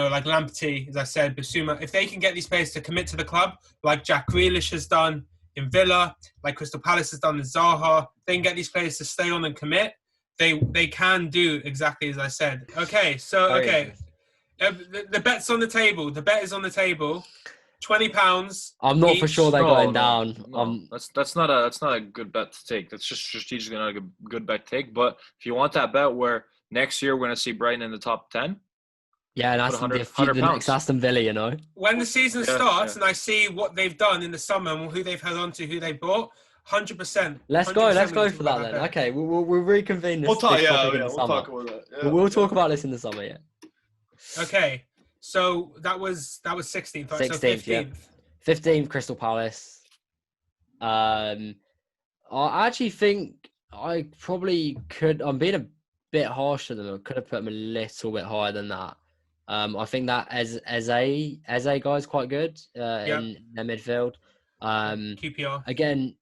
like Lamptey, as I said, Bissouma, if they can get these players to commit to the club, like Jack Grealish has done in Villa, like Crystal Palace has done in Zaha, they can get these players to stay on and commit. They can do exactly as I said. Okay, so Very interesting. the bet's on the table. The bet is on the table. £20. I'm not for each. sure they're No, going no, down. no. That's not a good bet to take. That's just strategically not a good bet to take. But if you want that bet where next year we're going to see Brighton in the top 10, Yeah, and that's Put 100 the next pounds. Aston Villa, you know. When the season Yeah, starts yeah. and I see what they've done in the summer and who they've held on to, who they bought, 100%. Let's go for that then. Okay, we'll reconvene this. We'll talk. This topic in the We'll summer. talk about that. Yeah, We'll talk about this in the summer. Yeah. Okay, so that was 16th, right? 16th, so 15th. Yeah. 15th, Crystal Palace. I actually think I probably could. I'm being a bit harsh to them. I could have put them a little bit higher than that. I think that Eze guy's quite good in their midfield. QPR. Again,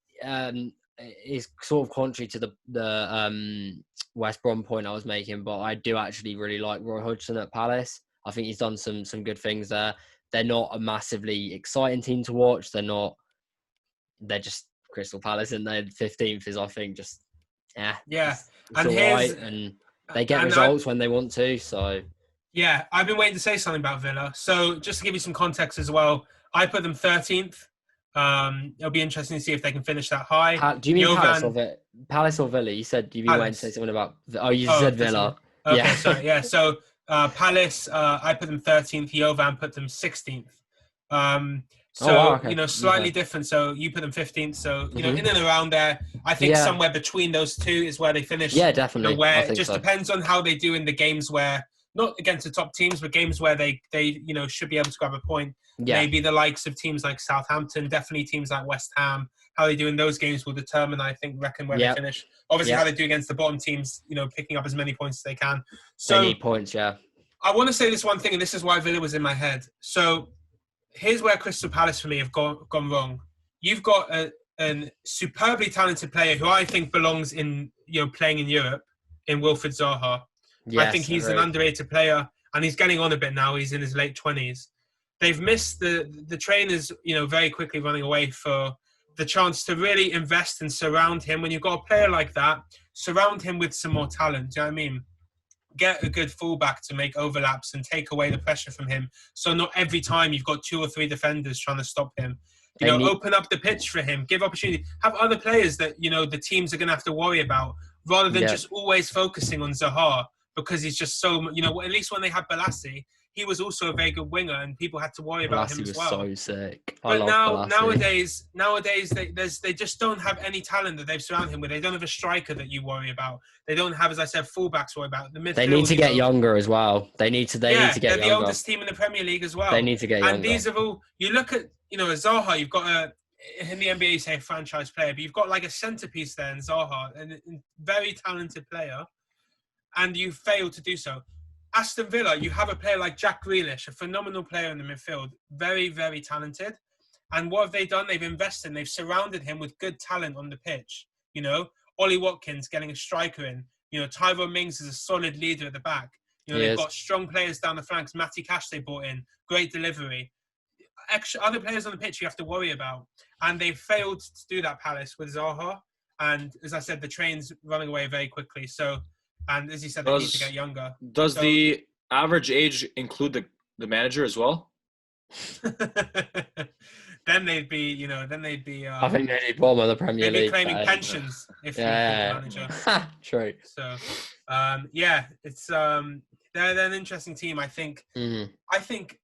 is sort of contrary to the West Brom point I was making, but I do actually really like Roy Hodgson at Palace. I think he's done some good things there. They're not a massively exciting team to watch. They're just Crystal Palace, and they're 15th is, I think, just it's and all right, and they get results when they want to. So yeah, I've been waiting to say something about Villa. So just to give you some context as well, I put them 13th. It'll be interesting to see if they can finish that high. Do you mean Palace or Villa? You said you've been waiting to say something about. You said Villa. Okay, sorry. Yeah, so Palace, I put them 13th. Jovan put them 16th. Slightly different. So you put them 15th. So in and around there, I think somewhere between those two is where they finish. Yeah, definitely. Where it just depends on how they do in the games where, not against the top teams, but games where they should be able to grab a point. Yeah. Maybe the likes of teams like Southampton, definitely teams like West Ham. How they do in those games will determine, reckon where they finish. Obviously, how they do against the bottom teams, picking up as many points as they can. So they need points, yeah. I want to say this one thing, and this is why Villa was in my head. So here's where Crystal Palace for me have gone wrong. You've got a superbly talented player who I think belongs in playing in Europe, in Wilfried Zaha. Yes, I think he's an underrated player, and he's getting on a bit now. He's in his late 20s. They've missed the trainers, very quickly running away for the chance to really invest and surround him. When you've got a player like that, surround him with some more talent. Do you know what I mean? Get a good fullback to make overlaps and take away the pressure from him. So not every time you've got 2 or 3 defenders trying to stop him. Open up the pitch for him. Give opportunity. Have other players that, the teams are going to have to worry about, rather than just always focusing on Zaha, because he's just so, at least when they had Balassi, he was also a very good winger, and people had to worry about him as well. Balassi was so sick. But nowadays, they just don't have any talent that they've surrounded him with. They don't have a striker that you worry about. They don't have, as I said, fullbacks to worry about. The midfield, they need to get younger as well. They need to get younger. They're the oldest team in the Premier League as well. They need to get younger. And these are all, you look at, Zaha, you've got in the NBA you say a franchise player, but you've got like a centerpiece there in Zaha, a very talented player, and you failed to do so. Aston Villa, you have a player like Jack Grealish, a phenomenal player in the midfield, very, very talented. And what have they done? They've invested. They've surrounded him with good talent on the pitch. Ollie Watkins getting a striker in. Tyrone Mings is a solid leader at the back. They've got strong players down the flanks. Matty Cash they brought in. Great delivery. Other players on the pitch you have to worry about. And they failed to do that, Palace, with Zaha. And as I said, the train's running away very quickly. So, and as you said, they need to get younger. Does the average age include the manager as well? Then they'd be, I think they'd be bomb on the Premier League. They'd be claiming pensions if you're the manager. True. So, it's they're an interesting team. I think. Mm-hmm. I think,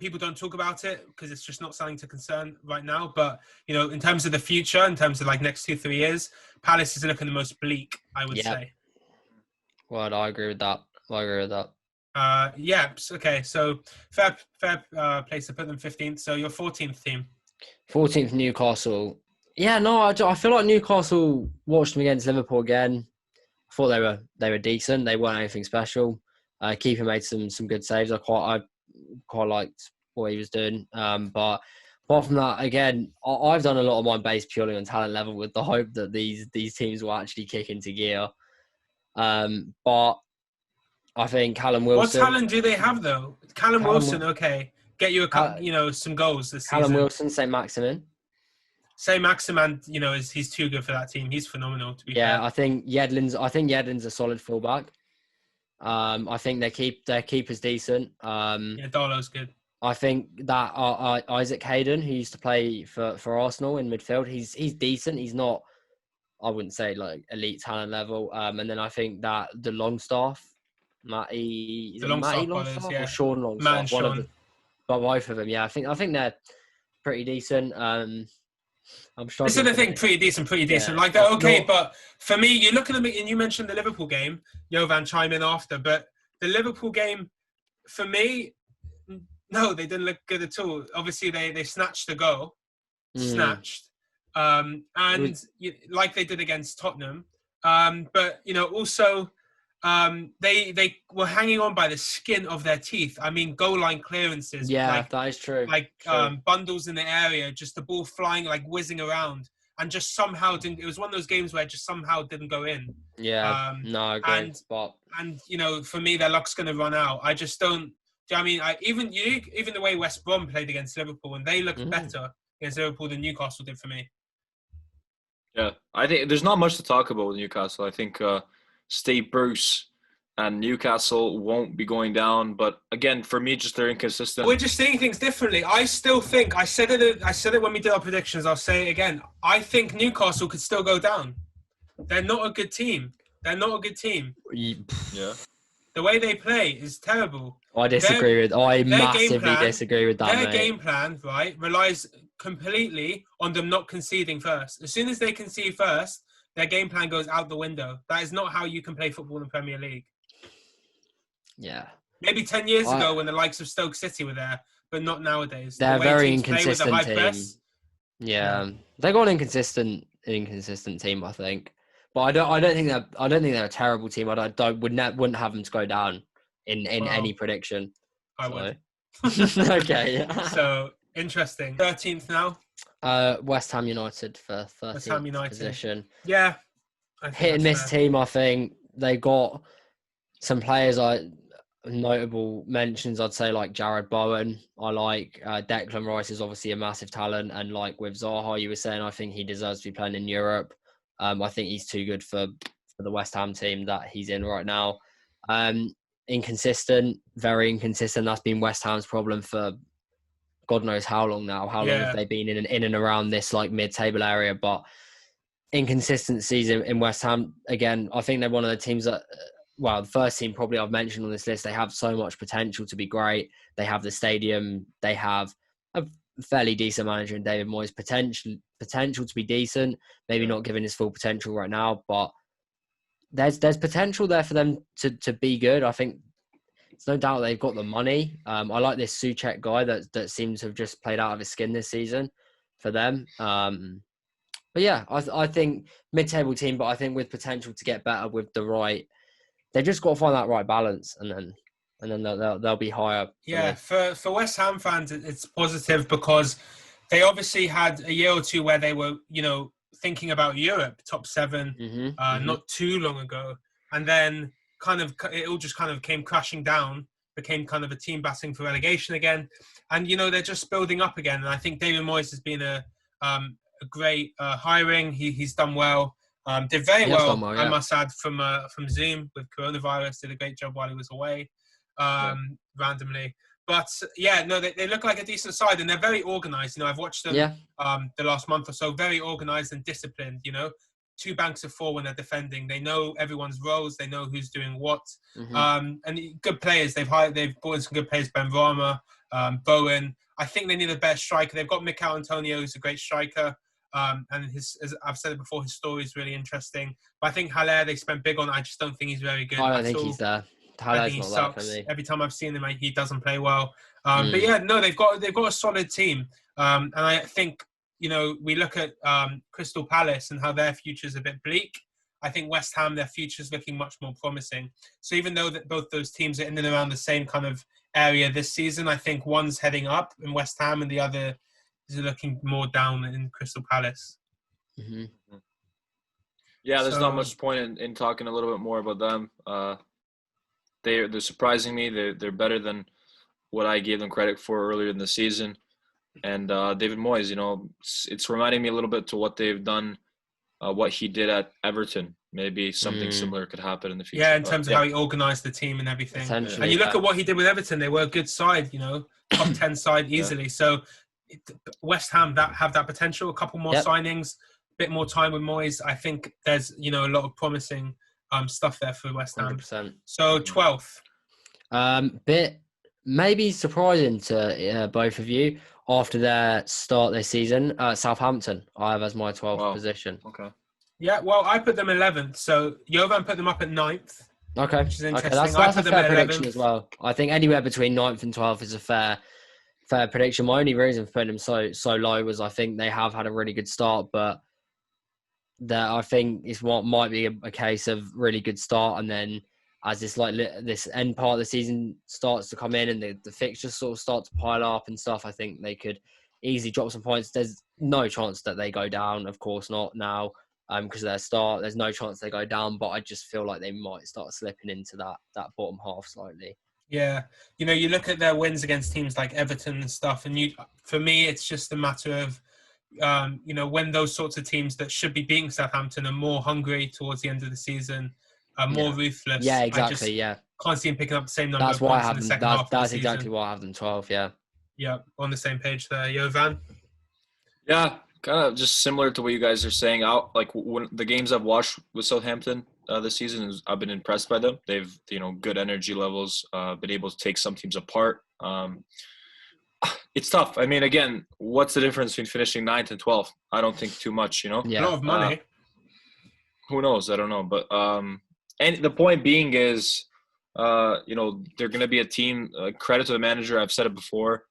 people don't talk about it because it's just not something to concern right now. But in terms of the future, in terms of like next 2-3 years, Palace is looking the most bleak, I would say. Well, I agree with that. Okay. So fair place to put them 15th. So your 14th team. 14th, Newcastle. Yeah, no, I feel like Newcastle watched them against Liverpool again. I thought they were decent. They weren't anything special. Keeper made some good saves. I quite liked what he was doing. But apart from that, again, I've done a lot of mine based purely on talent level, with the hope that these teams will actually kick into gear. But I think Callum Wilson. What talent do they have though? Callum Wilson, okay, get you some goals this season. Callum Wilson, St. Maximin. St. Maximin, he's too good for that team. He's phenomenal to be fair. I think Yedlin's a solid fullback. I think their keeper's decent. Darlow's good. I think that Isaac Hayden, who used to play for Arsenal in midfield, he's decent. He's not, I wouldn't say like elite talent level. And then I think that the Longstaff, Matty Longstaff or Sean Longstaff, both of them. Yeah, I think they're pretty decent. I'm This is struggling. the thing, pretty decent. Yeah. Like, they're okay, Not- but for me, you look at them, and you mentioned the Liverpool game. Jovan chime in after, but the Liverpool game, for me, no, they didn't look good at all. Obviously, they snatched the goal, snatched, and like they did against Tottenham. But also, they were hanging on by the skin of their teeth. I mean, goal line clearances. Yeah, that is true. Like True. bundles in the area, just the ball flying, like whizzing around, and just somehow didn't. It was one of those games where it just somehow didn't go in. Yeah, no, I agree. And for me, their luck's going to run out. I just don't. Do you know what I mean? Even the way West Brom played against Liverpool, and they looked better against Liverpool than Newcastle did for me. Yeah, I think there's not much to talk about with Newcastle. I think Steve Bruce and Newcastle won't be going down. But again, for me, just they're inconsistent. We're just seeing things differently. I still think I said it when we did our predictions. I'll say it again. I think Newcastle could still go down. They're not a good team. Yeah. The way they play is terrible. I disagree I massively disagree with that. Their game plan, right, relies completely on them not conceding first. As soon as they concede first, their game plan goes out the window. That is not how you can play football in the Premier League. Yeah. Maybe 10 years ago when the likes of Stoke City were there, but not nowadays. They're a very inconsistent team. Press, yeah. They got an inconsistent team, I think. But I don't think they're a terrible team. Wouldn't have them to go down in any prediction. I would. Okay. So interesting. 13th now. West Ham United for 13th West Ham United position. Yeah. Hit and miss team, I think. They got some players notable mentions, I'd say, like Jared Bowen. I like Declan Rice is obviously a massive talent, and like with Zaha, you were saying, I think he deserves to be playing in Europe. I think he's too good for the West Ham team that he's in right now. Inconsistent, very inconsistent. That's been West Ham's problem for God knows how long now. How long have they been in and around this like mid-table area? But inconsistencies in West Ham, again, I think they're one of the teams that, the first team probably I've mentioned on this list. They have so much potential to be great. They have the stadium. They have a fairly decent manager in David Moyes. Potential to be decent. Maybe not given his full potential right now, but there's potential there for them to be good. I think it's no doubt they've got the money. I like this Souček guy that seems to have just played out of his skin this season for them. But yeah, I think mid-table team, but I think with potential to get better with the right. They've just got to find that right balance, and then they'll be higher. Yeah, for West Ham fans, it's positive because they obviously had a year or two where they were, thinking about Europe, top 7, not too long ago, and then it all just came crashing down, became kind of a team battling for relegation again, and they're just building up again. And I think David Moyes has been a great hiring. He's done well. Did very well, I must add, from Zoom with coronavirus. Did a great job while he was away, randomly. But they look like a decent side, and they're very organised. I've watched them the last month or so. Very organised and disciplined. 2 banks of 4 when they're defending. They know everyone's roles. They know who's doing what. And good players. They've brought in some good players. Ben Rama, Bowen. I think they need a better striker. They've got Mikel Antonio, who's a great striker. And as I've said it before, his story is really interesting. But I think Haller, they spent big on. I just don't think he's very good. I don't think he's there. I think he sucks. Every time I've seen him, he doesn't play well. But they've got a solid team. And I think we look at Crystal Palace and how their future's a bit bleak. I think West Ham, their future's looking much more promising. So even though that both those teams are in and around the same kind of area this season, I think one's heading up in West Ham and the other is looking more down in Crystal Palace. Yeah, there's not much point in talking a little bit more about them. They're surprising me. They're better than what I gave them credit for earlier in the season. And David Moyes, it's reminding me a little bit to what they've done, what he did at Everton. Maybe something similar could happen in the future. Yeah, in terms of how he organised the team and everything. And you look at what he did with Everton, they were a good side, top 10 side easily. So West Ham have that potential, a couple more signings, a bit more time with Moyes. I think there's, a lot of promising stuff there for West Ham. 100%. So 12th. Bit maybe surprising to both of you. after their start this season, Southampton, I have as my 12th position. Okay. Yeah, well, I put them 11th. So Jovan put them up at 9th. Okay. Which is interesting. That's a fair prediction as well. I think anywhere between 9th and 12th is a fair prediction. My only reason for putting them so low was I think they have had a really good start, but that I think is what might be a case of really good start, and then as this end part of the season starts to come in and the fixtures sort of start to pile up and stuff, I think they could easily drop some points. There's no chance that they go down, of course not now, because of their start. There's no chance they go down, but I just feel like they might start slipping into that bottom half slightly. Yeah, you look at their wins against teams like Everton and stuff, and for me, it's just a matter of, when those sorts of teams that should be beating Southampton are more hungry towards the end of the season, are more ruthless. Yeah, exactly. Can't see them picking up the same number That's of why points I in have the them. second half of the That's season. exactly why I have them 12. Yeah. Yeah, on the same page there, Jovan. Yeah, kind of just similar to what you guys are saying. Like when the games I've watched with Southampton this season, I've been impressed by them. They've good energy levels, been able to take some teams apart. It's tough. I mean, again, what's the difference between finishing 9th and 12th? I don't think too much. Yeah. A lot of money. Who knows? I don't know, but and the point being is, they're going to be a team. Credit to the manager. I've said it before.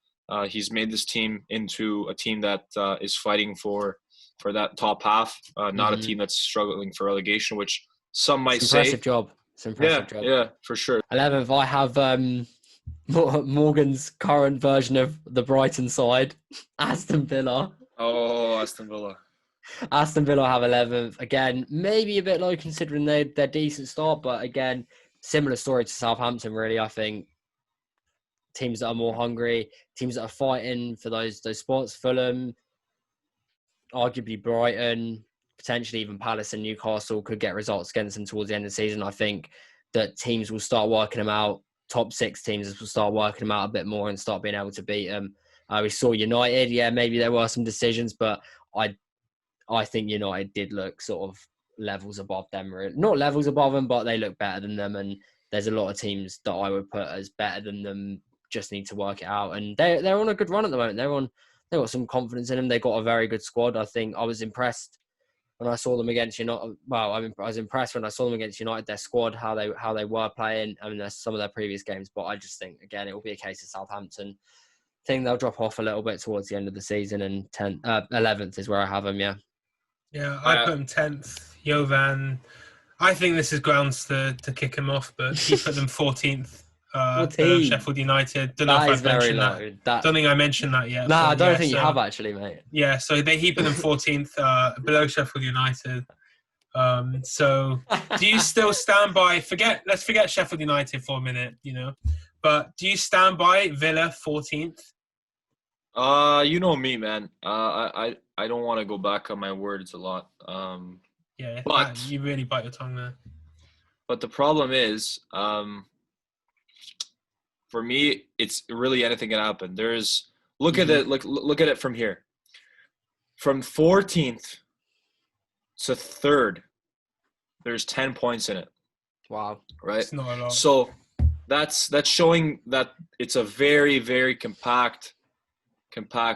He's made this team into a team that is fighting for that top half, not a team that's struggling for relegation, which some might say. It's an impressive job. Yeah, for sure. 11th, I have Morgan's current version of the Brighton side, Aston Villa. Oh, Aston Villa. Aston Villa have 11th. Again, maybe a bit low considering their decent start, but again, similar story to Southampton, really. I think teams that are more hungry, teams that are fighting for those spots, Fulham, arguably Brighton, potentially even Palace and Newcastle could get results against them towards the end of the season. I think that teams will start working them out. Top 6 teams will start working them out a bit more and start being able to beat them. We saw United. Yeah, maybe there were some decisions, but I think United did look sort of levels above them. Not levels above them, but they look better than them. And there's a lot of teams that I would put as better than them. Just need to work it out. And they're on a good run at the moment. They got some confidence in them. They got a very good squad. I think I was impressed when I saw them against United. Well, I was impressed when I saw them against United. Their squad, how they were playing. I mean, there's some of their previous games, but I just think again it will be a case of Southampton. I think they'll drop off a little bit towards the end of the season, and 11th is where I have them. Yeah. Yeah, I put him 10th. Jovan, I think this is grounds to kick him off, but he put them 14th. Sheffield United. Don't know if I've mentioned that. Don't think I mentioned that yet. No, I don't think you have actually, mate. Yeah, so he put them 14th, below Sheffield United. So do you still stand by? Let's forget Sheffield United for a minute, But do you stand by Villa 14th? You know me, man. I don't want to go back on my words a lot. Yeah, but you really bite your tongue there. But the problem is, for me, it's really anything can happen. Look at it from here. From 14th to 3rd, there's 10 points in it. Wow. Right? It's not a lot. So that's showing that it's a very, very compact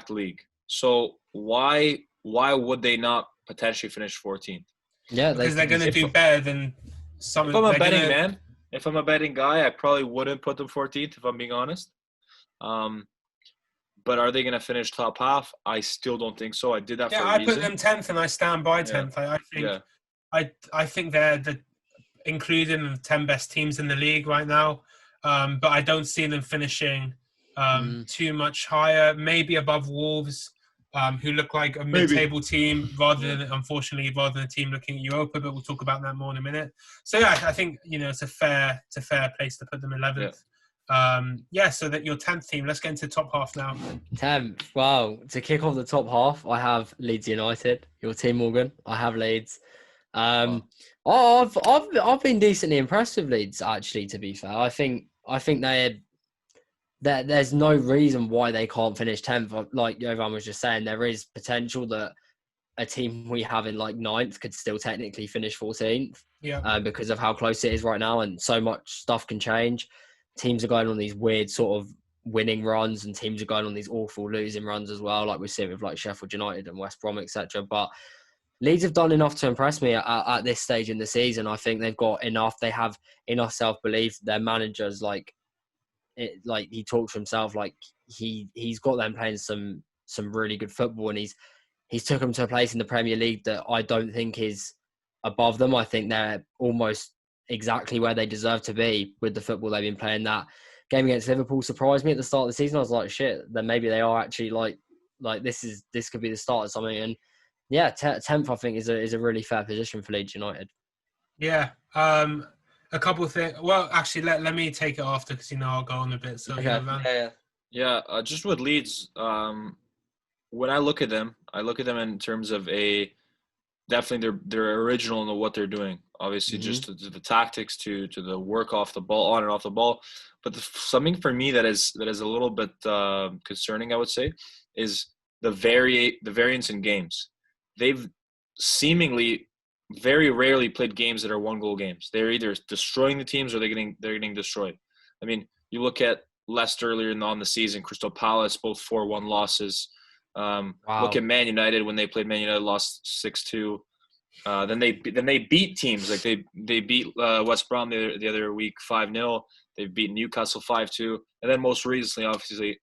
league. So why would they not potentially finish 14th? Yeah, because they're going to do better than some. If I'm a betting man, if I'm a betting guy, I probably wouldn't put them 14th if I'm being honest. But are they going to finish top half? I still don't think so. I did that for a reason. I put them 10th and I stand by 10th. Yeah. I think they're included in the 10 best teams in the league right now. But I don't see them finishing too much higher, maybe above Wolves, who look like a mid-table team rather than a team looking at Europa, but we'll talk about that more in a minute. So yeah, I think it's a fair place to put them 11th. So that your 10th team. Let's get into the top half now. 10th. Wow. To kick off the top half, I have Leeds United. Your team, Morgan. I have Leeds. I've been decently impressed with Leeds, actually, to be fair. I think there's no reason why they can't finish 10th. Like Jovan was just saying, there is potential that a team we have in like 9th could still technically finish 14th. Yeah. Because of how close it is right now, and so much stuff can change. Teams are going on these weird sort of winning runs, and teams are going on these awful losing runs as well, like we're seeing with like Sheffield United and West Brom, etc. But Leeds have done enough to impress me at this stage in the season. I think they've got enough. They have enough self-belief. Their managers, like he talks for himself, like he's got them playing some really good football, and he's took them to a place in the Premier League that I don't think is above them. I think they're almost exactly where they deserve to be with the football they've been playing. That game against Liverpool surprised me at the start of the season. I was like, shit, then maybe they are actually like this could be the start of something. And yeah, 10th I think is a really fair position for Leeds United. Yeah. A couple of things. Well, actually, let me take it after, because I'll go on a bit. So Okay. Yeah. Just with Leeds, when I look at them in terms of definitely they're original in what they're doing. Obviously, just the tactics to the work off the ball, on and off the ball. But something for me that is a little bit concerning, I would say, is the variance in games. They've seemingly very rarely played games that are 1-goal games. They're either destroying the teams or they're getting destroyed. I mean, you look at Leicester earlier on the season, Crystal Palace, both 4-1 losses. Wow. Look at Man United when they played Man United, lost 6-2. Then they beat teams like they beat West Brom the other week 5-0. They've beaten Newcastle 5-2, and then most recently,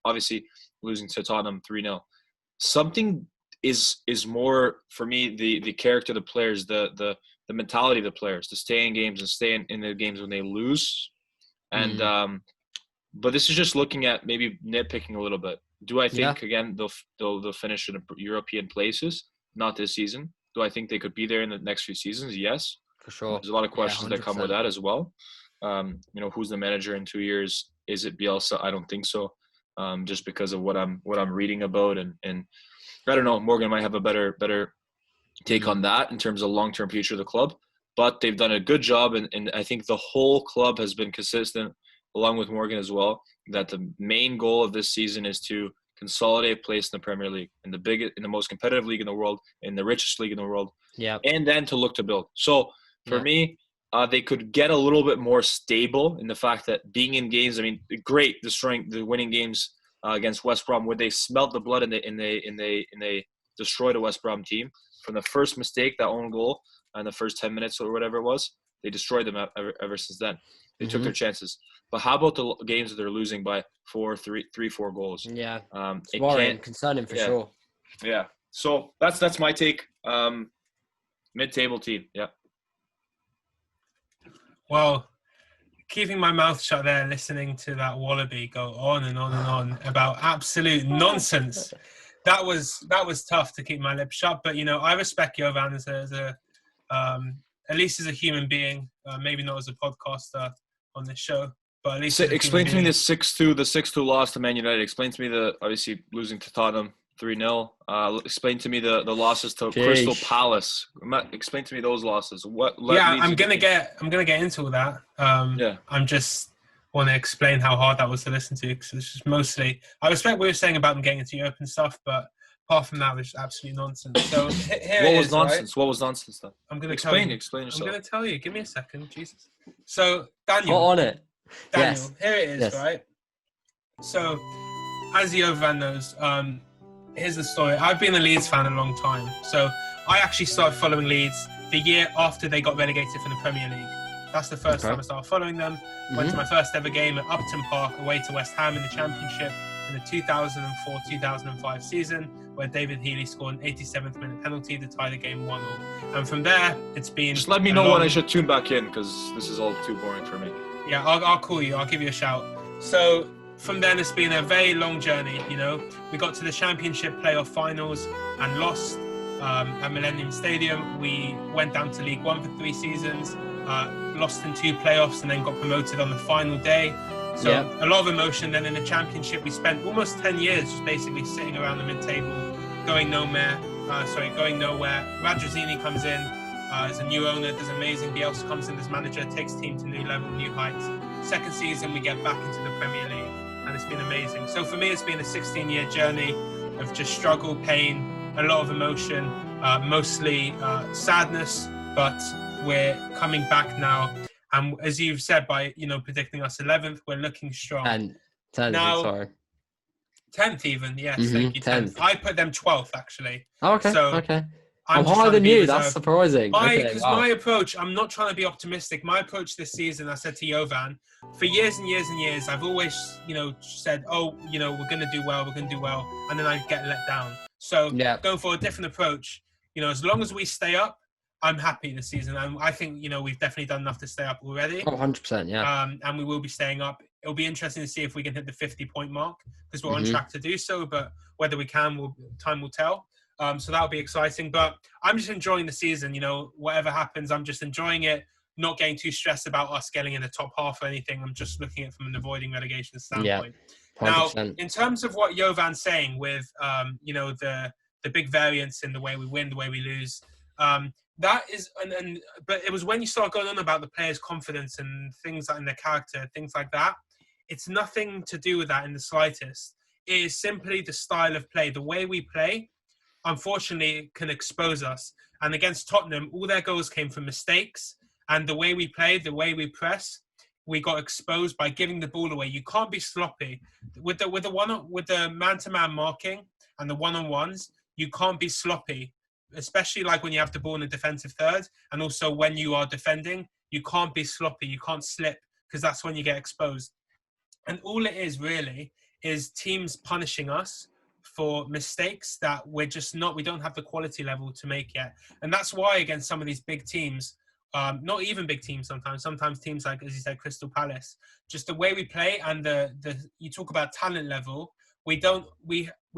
obviously losing to Tottenham 3-0. Something is more for me the character of the players, the mentality of the players to stay in games and stay in the games when they lose. And but this is just looking at maybe nitpicking a little bit. Do I think again they'll finish in European places? Not this season. Do I think they could be there in the next few seasons? Yes, for sure. There's a lot of questions that come with that as well. Who's the manager in 2 years? Is it Bielsa? I don't think so. Just because of what I'm reading about, and I don't know. Morgan might have a better take on that in terms of long-term future of the club. But they've done a good job, and I think the whole club has been consistent, along with Morgan as well, that the main goal of this season is to consolidate place in the Premier League, in the most competitive league in the world, in the richest league in the world, and then to look to build. So for me, they could get a little bit more stable in the fact that being in games. I mean, great the winning games against West Brom, where they smelt the blood and they destroyed a West Brom team from the first mistake, that own goal, and the first 10 minutes or whatever it was. They destroyed them ever since then. They took their chances. But how about the games that they're losing by 4 goals? Yeah, it worrying, concerning for sure. Yeah. So that's my take. Mid-table team. Yeah. Well, keeping my mouth shut there, listening to that Wallaby go on and on and on about absolute nonsense. That was tough to keep my lips shut. But I respect Jovan as a at least as a human being. Maybe not as a podcaster on this show, but at least explain to me the 6-2 loss to Man United. Explain to me the obviously losing to Tottenham 3-0. Explain to me the losses to Crystal Palace. Explain to me those losses. I'm gonna get into all that. I'm just want to explain how hard that was to listen to, because it's just mostly. I respect what you're saying about them getting into Europe and stuff, but apart from that, it was absolute nonsense. So what was nonsense? Right? What was nonsense then? I'm gonna explain yourself. I'm gonna tell you. Give me a second, Jesus. So Daniel, on it. Daniel, yes. Here it is, right? So, as Jovan knows, here's the story. I've been a Leeds fan a long time. So I actually started following Leeds the year after they got relegated from the Premier League. That's the first time I started following them. Went to my first ever game at Upton Park away to West Ham in the Championship in the 2004-2005 season, where David Healy scored an 87th minute penalty to tie the game 1-1. And from there, it's been... Just let me know when I should tune back in, because this is all too boring for me. Yeah, I'll call you. I'll give you a shout. So from then, it's been a very long journey, We got to the Championship playoff finals and lost at Millennium Stadium. We went down to League One for 3 seasons, lost in 2 playoffs, and then got promoted on the final day. So a lot of emotion. Then in the Championship, we spent almost 10 years just basically sitting around the mid-table, going nowhere. Radrizzini comes in as a new owner, does amazing. Bielsa comes in as manager, takes the team to new level, new heights. Second season, we get back into the Premier League, and it's been amazing. So for me, it's been a 16-year journey of just struggle, pain, a lot of emotion, mostly sadness, but we're coming back now. And as you've said, by predicting us 11th, we're looking strong. And 10th, sorry. 10th even, yes, thank you, 10th. I put them 12th, actually. Oh, okay, so okay. I'm higher than you, that's surprising. Because my approach, I'm not trying to be optimistic. My approach this season, I said to Jovan, for years and years and years, I've always, said, we're going to do well, and then I get let down. So going for a different approach, as long as we stay up, I'm happy this season. And I think, we've definitely done enough to stay up already. Oh, 100%, yeah. And we will be staying up. It'll be interesting to see if we can hit the 50-point mark, because we're on track to do so, but whether we can, time will tell. So that'll be exciting. But I'm just enjoying the season. Whatever happens, I'm just enjoying it, not getting too stressed about us getting in the top half or anything. I'm just looking at it from an avoiding relegation standpoint. Yeah, now, in terms of what Jovan's saying with, the big variance in the way we win, the way we lose, that is, but it was when you start going on about the players' confidence and things like in their character, things like that. It's nothing to do with that in the slightest. It is simply the style of play. The way we play, unfortunately, can expose us. And against Tottenham, all their goals came from mistakes. And the way we play, the way we press, we got exposed by giving the ball away. You can't be sloppy with the man-to-man marking and the one-on-ones. You can't be sloppy, especially like when you have the ball in the defensive third, and also when you are defending. You can't be sloppy. You can't slip, because that's when you get exposed. And all it is really is teams punishing us for mistakes that we don't have the quality level to make yet. And that's why against some of these big teams, not even big teams sometimes teams like, as you said, Crystal Palace, just the way we play and you talk about talent level, we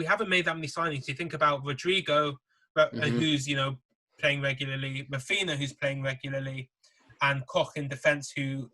haven't made that many signings. You think about Rodrigo, who's, playing regularly, Rafinha, who's playing regularly, and Koch in defence, who,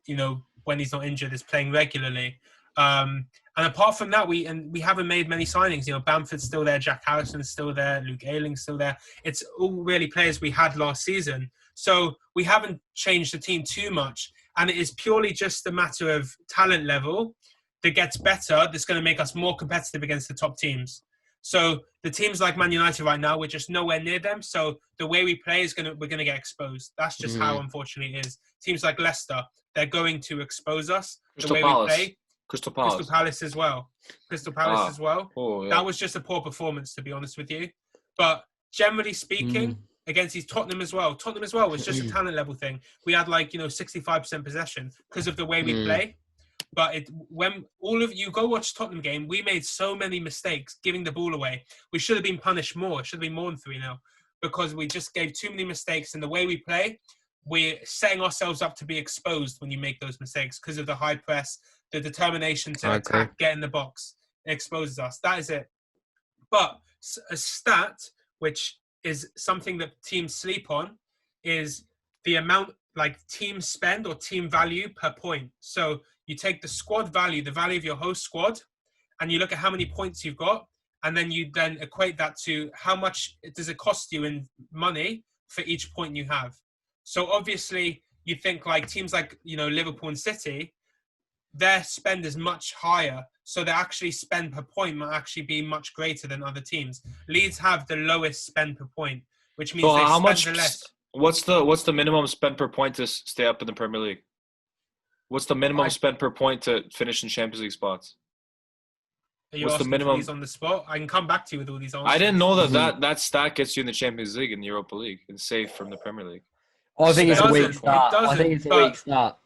when he's not injured, is playing regularly. And apart from that, we haven't made many signings. Bamford's still there, Jack Harrison's still there, Luke Ayling's still there. It's all really players we had last season. So we haven't changed the team too much. And it is purely just a matter of talent level that gets better, that's going to make us more competitive against the top teams. So the teams like Man United right now, we're just nowhere near them. So the way we play we're going to get exposed. That's just how, unfortunately, it is. Teams like Leicester, they're going to expose us. The way we play. Crystal Palace as well. Oh, yeah. That was just a poor performance, to be honest with you. But generally speaking, against these Tottenham as well was just a talent level thing. We had 65% possession because of the way we play. But when all of you go watch Tottenham game, we made so many mistakes giving the ball away. We should have been punished more. It should have been more than 3-0, because we just gave too many mistakes. And the way we play, we're setting ourselves up to be exposed when you make those mistakes because of the high press, the determination to attack, get in the box. It exposes us. That is it. But a stat, which is something that teams sleep on, is the amount team spend or team value per point. So you take the squad value, the value of your host squad, and you look at how many points you've got, and then you then equate that to how much does it cost you in money for each point you have. So obviously you think teams like, Liverpool and City, their spend is much higher. So their actually spend per point might actually be much greater than other teams. Leeds have the lowest spend per point, which means they spend the less. What's the minimum spend per point to stay up in the Premier League? What's the minimum spend per point to finish in Champions League spots? Are you asking for these on the spot? I can come back to you with all these answers. I didn't know that stat gets you in the Champions League and the Europa League and safe from the Premier League. I think it's a weak stat.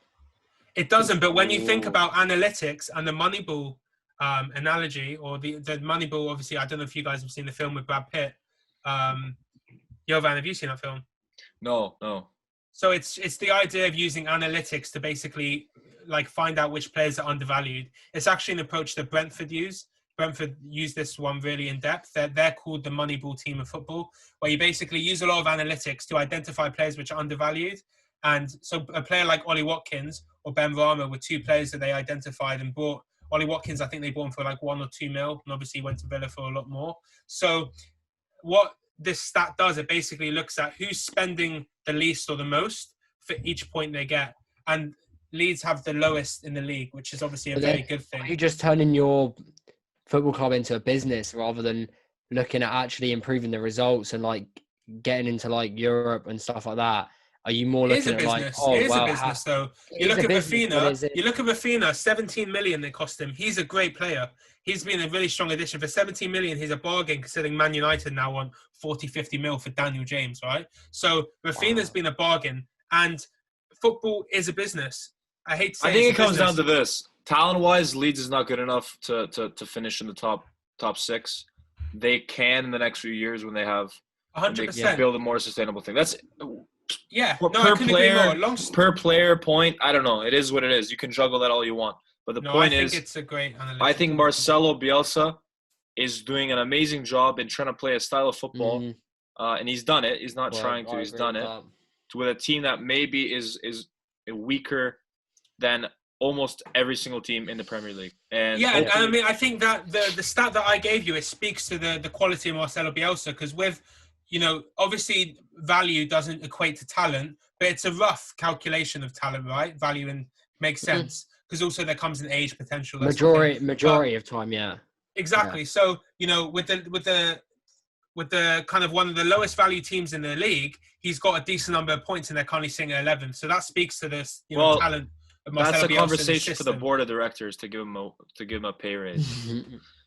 It doesn't, but when you think about analytics and the Moneyball analogy, or the Moneyball, obviously, I don't know if you guys have seen the film with Brad Pitt. Jovan, have you seen that film? No. So it's the idea of using analytics to basically find out which players are undervalued. It's actually an approach that Brentford use. Brentford use this one really in depth. They're called the Moneyball team of football, where you basically use a lot of analytics to identify players which are undervalued. And so a player like Ollie Watkins or Ben Rama were two players that they identified and bought. Ollie Watkins, I think they bought him for 1 or 2 mil, and obviously he went to Villa for a lot more. So what this stat does, it basically looks at who's spending the least or the most for each point they get. And Leeds have the lowest in the league, which is obviously a very good thing. You're just turning your football club into a business rather than looking at actually improving the results and getting into Europe and stuff like that. are you more It is a looking at like, business. oh It is wow, a business, though. it You is look a at business, but Rafinha. is it? You look at Rafinha. 17 million they cost him. He's a great player. He's been a really strong addition. For 17 million, he's a bargain considering Man United now want 40, 50 mil for Daniel James, right? So Rafinha's been a bargain, and football is a business. I hate to say I think it's it a comes down business. to this: talent-wise, Leeds is not good enough to finish in the top six. They can in the next few years when they 100%. build a more sustainable thing. That's Yeah. per, No, I couldn't agree more. per player point. I don't know. It is what it is. You can juggle that all you want. But the No, I point think is, it's a great analytical. I think Marcelo Bielsa is doing an amazing job in trying to play a style of football, and he's done it. He's not trying to. He's done it with a team that maybe is weaker than almost every single team in the Premier League. And yeah, and I mean, I think that the stat that I gave you, it speaks to the quality of Marcelo Bielsa, because with, obviously value doesn't equate to talent, but it's a rough calculation of talent, right? Value and makes sense, because also there comes an age potential. Majority of time, yeah. Exactly. Yeah. So, with the kind of one of the lowest value teams in the league, he's got a decent number of points and they're currently sitting at 11. So that speaks to this talent of Marcelo that's a Bielsa conversation for the board of directors to give him a pay raise.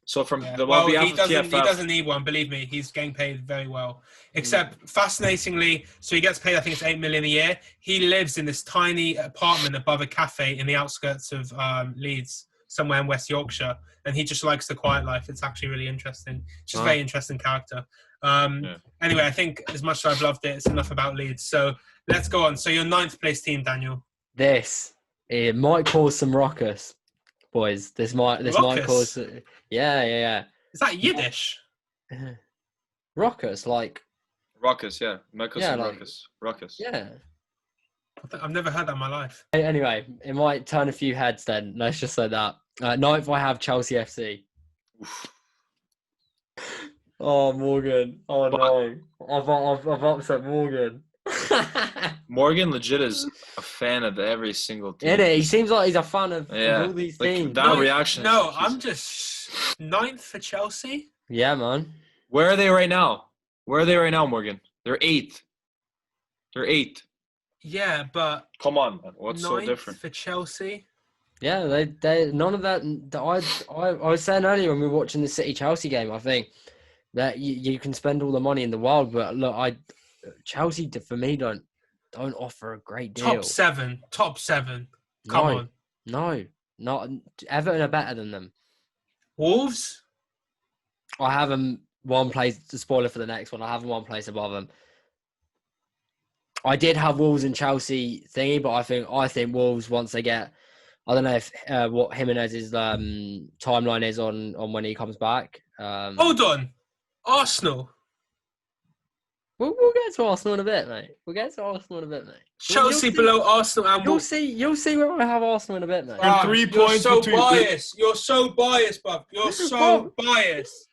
So from he TFF, doesn't need one. Believe me, he's getting paid very well. Except, fascinatingly, so he gets paid, I think it's $8 million a year. He lives in this tiny apartment above a cafe in the outskirts of Leeds, somewhere in West Yorkshire, and he just likes the quiet life. It's actually really interesting. Just a very interesting character. Anyway, I think as much as I've loved it, it's enough about Leeds. So let's go on. So your 9th place team, Daniel. It might cause some ruckus, boys. This might cause. Yeah. Is that Yiddish? Ruckus, like. Ruckus, yeah. Ruckus. Yeah. I've never heard that in my life. Anyway, it might turn a few heads then. Let's just say that. 9th, I have Chelsea FC. Oh, Morgan. Oh, no. I've upset Morgan. Morgan legit is a fan of every single team. Isn't it? He seems like he's a fan of all these teams. That reaction. No, I'm just 9th for Chelsea. Yeah, man. Where are they right now? Morgan? They're 8th. Yeah, but come on, man. What's so different for Chelsea? Yeah, they none of that. I was saying earlier when we were watching the City Chelsea game, I think that you can spend all the money in the world, but look, Chelsea for me don't offer a great deal. Top seven. Come on. No, not Everton are better than them. Wolves? I have them one place. The spoiler for the next one. I have them one place above them. I did have Wolves and Chelsea thingy, but I think Wolves, once they get, I don't know if what Jimenez's timeline is on when he comes back. Hold on, Arsenal. We'll get to Arsenal in a bit, mate. Chelsea below Arsenal, and you'll see where I have Arsenal in a bit, mate. 3 points. You're so biased. You're so biased, bruv. You're so biased.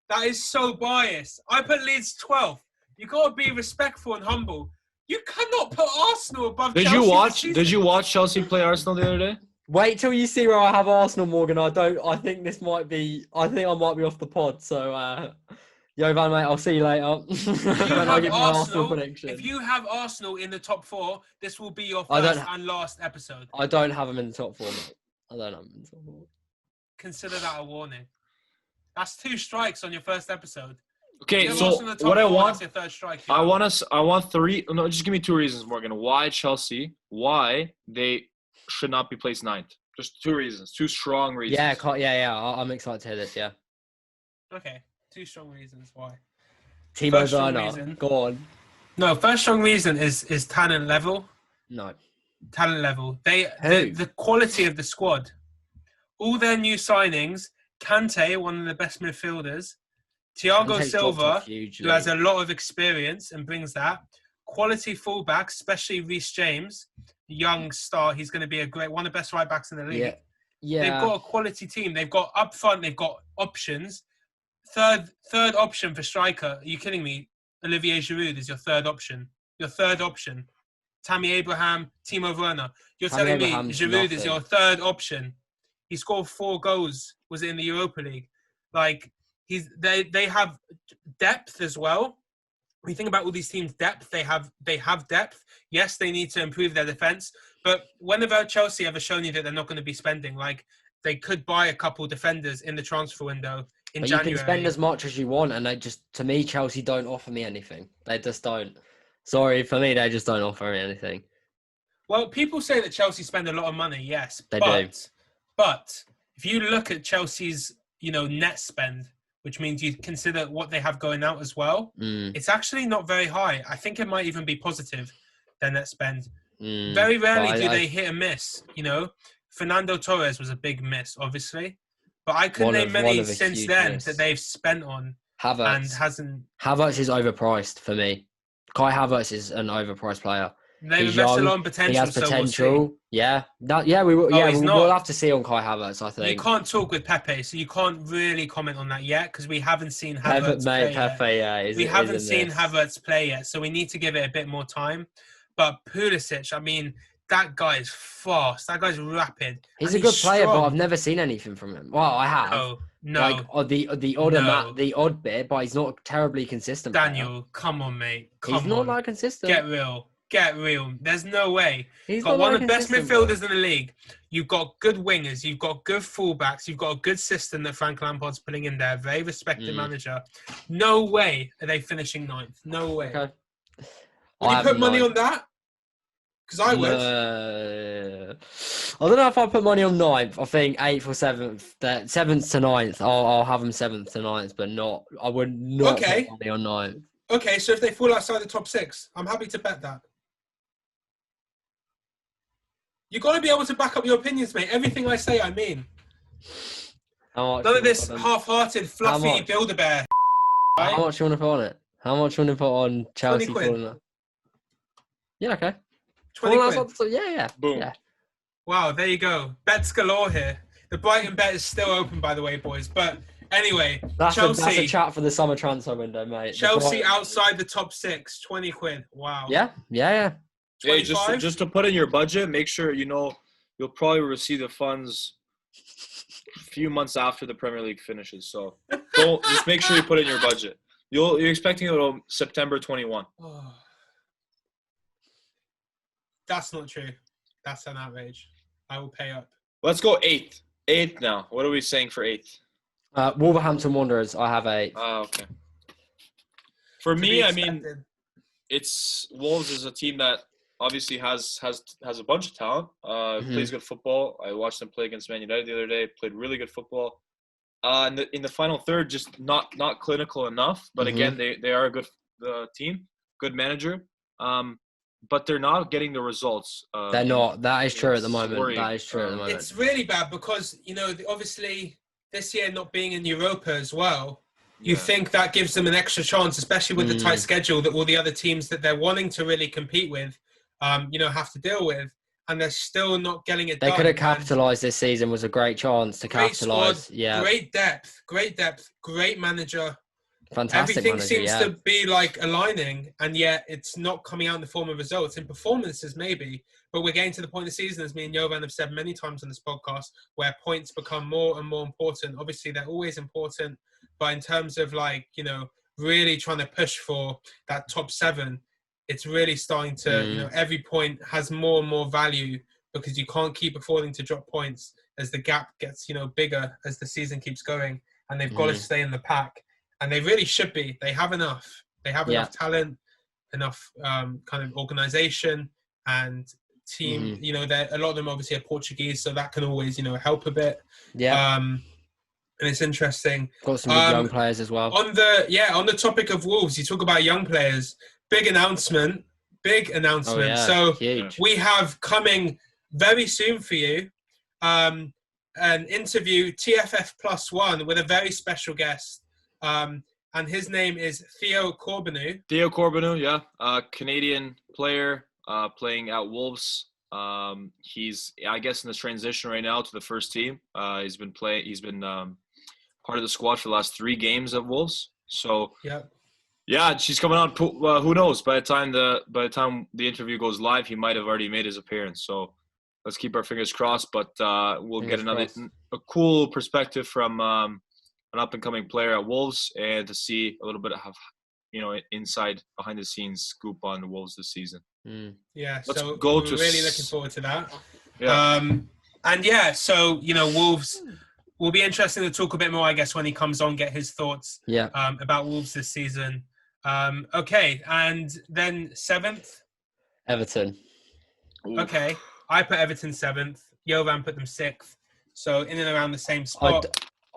That is so biased. I put Leeds 12th. You gotta be respectful and humble. You cannot put Arsenal above Chelsea. Did you watch Chelsea play Arsenal the other day? Wait till you see where I have Arsenal, Morgan. I think I might be off the pod. So, Jovan, mate, I'll see you later. I'll give my Arsenal prediction. If you have Arsenal in the top 4, this will be your first and last episode. I don't have them in the top 4, mate. I don't have them in the top 4. Consider that a warning. That's 2 strikes on your first episode. Okay, so what I want, your third strike, I want 3. No, just give me 2 reasons, Morgan. Why Chelsea? Why they should not be placed 9th? Just 2 reasons. 2 strong reasons. Yeah. I'm excited to hear this. Yeah. Okay, 2 strong reasons why. Timo Werner, go on. No, first strong reason is talent level. No. Talent level. The quality of the squad. All their new signings. Kante, one of the best midfielders. Thiago Silva, who has a lot of experience and brings that. Quality fullbacks, especially Reece James, young star. He's going to be one of the best right backs in the league. Yeah. They've got a quality team. They've got up front, they've got options. Third option for striker. Are you kidding me? Olivier Giroud is your third option. Tammy Abraham, Timo Werner. You're telling me Giroud is your third option. He scored 4 goals. Was it in the Europa League? Like, they have depth as well. when you think about all these teams' depth, they have depth. Yes, they need to improve their defense, but when have Chelsea ever shown you that they're not going to be spending? Like, they could buy a couple defenders in the transfer window in January. You can spend as much as you want, and to me, Chelsea don't offer me anything. They just don't. Sorry, for me, they just don't offer me anything. Well, people say that Chelsea spend a lot of money, yes. They do. But if you look at Chelsea's, net spend, which means you consider what they have going out as well, it's actually not very high. I think it might even be positive, their net spend. Very rarely do they hit a miss, Fernando Torres was a big miss, obviously. But I couldn't name many since then that they've spent on Havertz. And hasn't... Havertz is overpriced for me. Kai Havertz is an overpriced player. They've invested a lot in potential. He has potential. So we'll see. Yeah. We'll have to see on Kai Havertz, I think. You can't talk with Pepe, so you can't really comment on that yet because we haven't seen Havertz play yet. We haven't seen Havertz play yet, so we need to give it a bit more time. But Pulisic, I mean, that guy is fast. That guy's rapid. He's a good player, but I've never seen anything from him. Well, I have. No. Like the odd bit, but he's not terribly consistent. Daniel, come on, mate. He's not that consistent. Get real. There's no way. He's got one of the best midfielders in the league. You've got good wingers. You've got good fullbacks. You've got a good system that Frank Lampard's putting in there. Very respected manager. No way are they finishing 9th. No way. Okay. Would you put money on that? Because I would. I don't know if I put money on 9th. I think 8th or 7th. 7th to 9th. I'll have them 7th to 9th, but not. I would not put money on 9th. Okay, so if they fall outside the top 6, I'm happy to bet that. You've got to be able to back up your opinions, mate. Everything I say, I mean. None of this half-hearted, fluffy Build-A-Bear. How much you want to put on it? How much you want to put on Chelsea? 20 quid. Yeah, okay. 20 quid. Yeah. Boom. Yeah. Wow, there you go. Bets galore here. The Brighton bet is still open, by the way, boys. But anyway, Chelsea. That's a chat for the summer transfer window, mate. Chelsea outside the top 6, 20 quid. Wow. Yeah. Hey, just to put in your budget, make sure you'll probably receive the funds a few months after the Premier League finishes. So just make sure you put in your budget. You're expecting it on September 21. Oh. That's not true. That's an outrage. I will pay up. Let's go 8th. 8th now. What are we saying for 8th? Wolverhampton Wanderers. I have 8. Okay. For me, I mean, it's Wolves is a team that obviously has a bunch of talent. Plays good football. I watched them play against Man United the other day. Played really good football. In the final third, just not clinical enough. But again, they are a good team, good manager. But they're not getting the results. They're not. That is true at the moment. That is true at the moment. It's really bad because obviously this year not being in Europa as well. You think that gives them an extra chance, especially with the tight schedule that all the other teams that they're wanting to really compete with, have to deal with, and they're still not getting it done. They could have capitalised this season. Was a great chance to capitalise. Yeah, great depth, great manager. Fantastic Everything manager, seems to be aligning, and yet it's not coming out in the form of results. In performances, maybe, but we're getting to the point of the season, as me and Jovan have said many times on this podcast, where points become more and more important. Obviously, they're always important, but in terms of really trying to push for that top 7, it's really starting to, every point has more and more value because you can't keep affording to drop points as the gap gets, bigger as the season keeps going, and they've got to stay in the pack. And they really should be. They have enough. They have enough talent, enough kind of organisation and team. A lot of them obviously are Portuguese, so that can always, help a bit. Yeah. And it's interesting. Got some good young players as well. On the topic of Wolves, you talk about young players. Big announcement. Oh, yeah. So huge. We have coming very soon for you an interview, TFF +1, with a very special guest. And his name is Theo Corbeanu. Theo Corbeanu, yeah. Canadian player playing at Wolves. He's, I guess, in this transition right now to the first team. He's been part of the squad for the last 3 games at Wolves. So yeah, she's coming on. Who knows? By the time the interview goes live, he might have already made his appearance. So let's keep our fingers crossed. But we'll get a cool perspective from an up-and-coming player at Wolves, and to see a little bit of inside behind the scenes scoop on the Wolves this season. Yeah, Let's so go we're to really looking forward to that. Yeah. And yeah, so Wolves will be interesting to talk a bit more, I guess, when he comes on, get his thoughts about Wolves this season. Okay, and then 7th? Everton. Okay, I put Everton 7th. Jovan put them 6th. So in and around the same spot.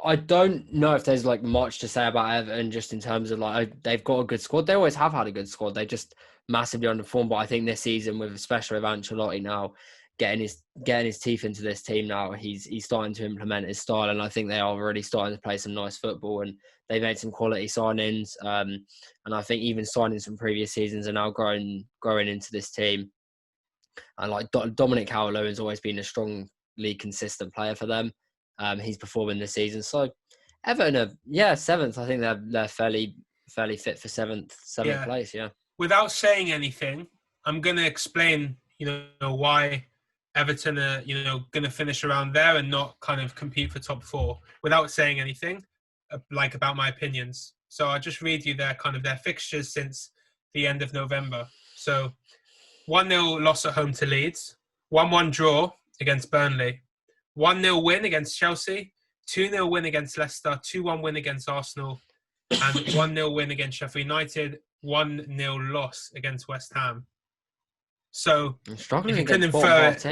I don't know if there's like much to say about Everton just in terms of like they've got a good squad. They always have had a good squad. They just massively underperformed. But I think this season, with especially with Ancelotti now getting his teeth into this team now, he's starting to implement his style, and I think they are already starting to play some nice football, and they've made some quality signings. And I think even signings from previous seasons are now growing into this team. And like Dominic Calvert-Lewin has always been a strongly consistent player for them. He's performing this season. So Everton are 7th. I think they're fairly fit for seventh place. Yeah. Without saying anything, I'm going to explain, why Everton are, going to finish around there and not kind of compete for top 4 without saying anything, like about my opinions. So I'll just read you their fixtures since the end of November. So 1-0 loss at home to Leeds, 1-1 draw against Burnley, 1-0 win against Chelsea, 2-0 win against Leicester, 2-1 win against Arsenal, and 1-0 win against Sheffield United, 1-0 loss against West Ham. So if you couldn't infer it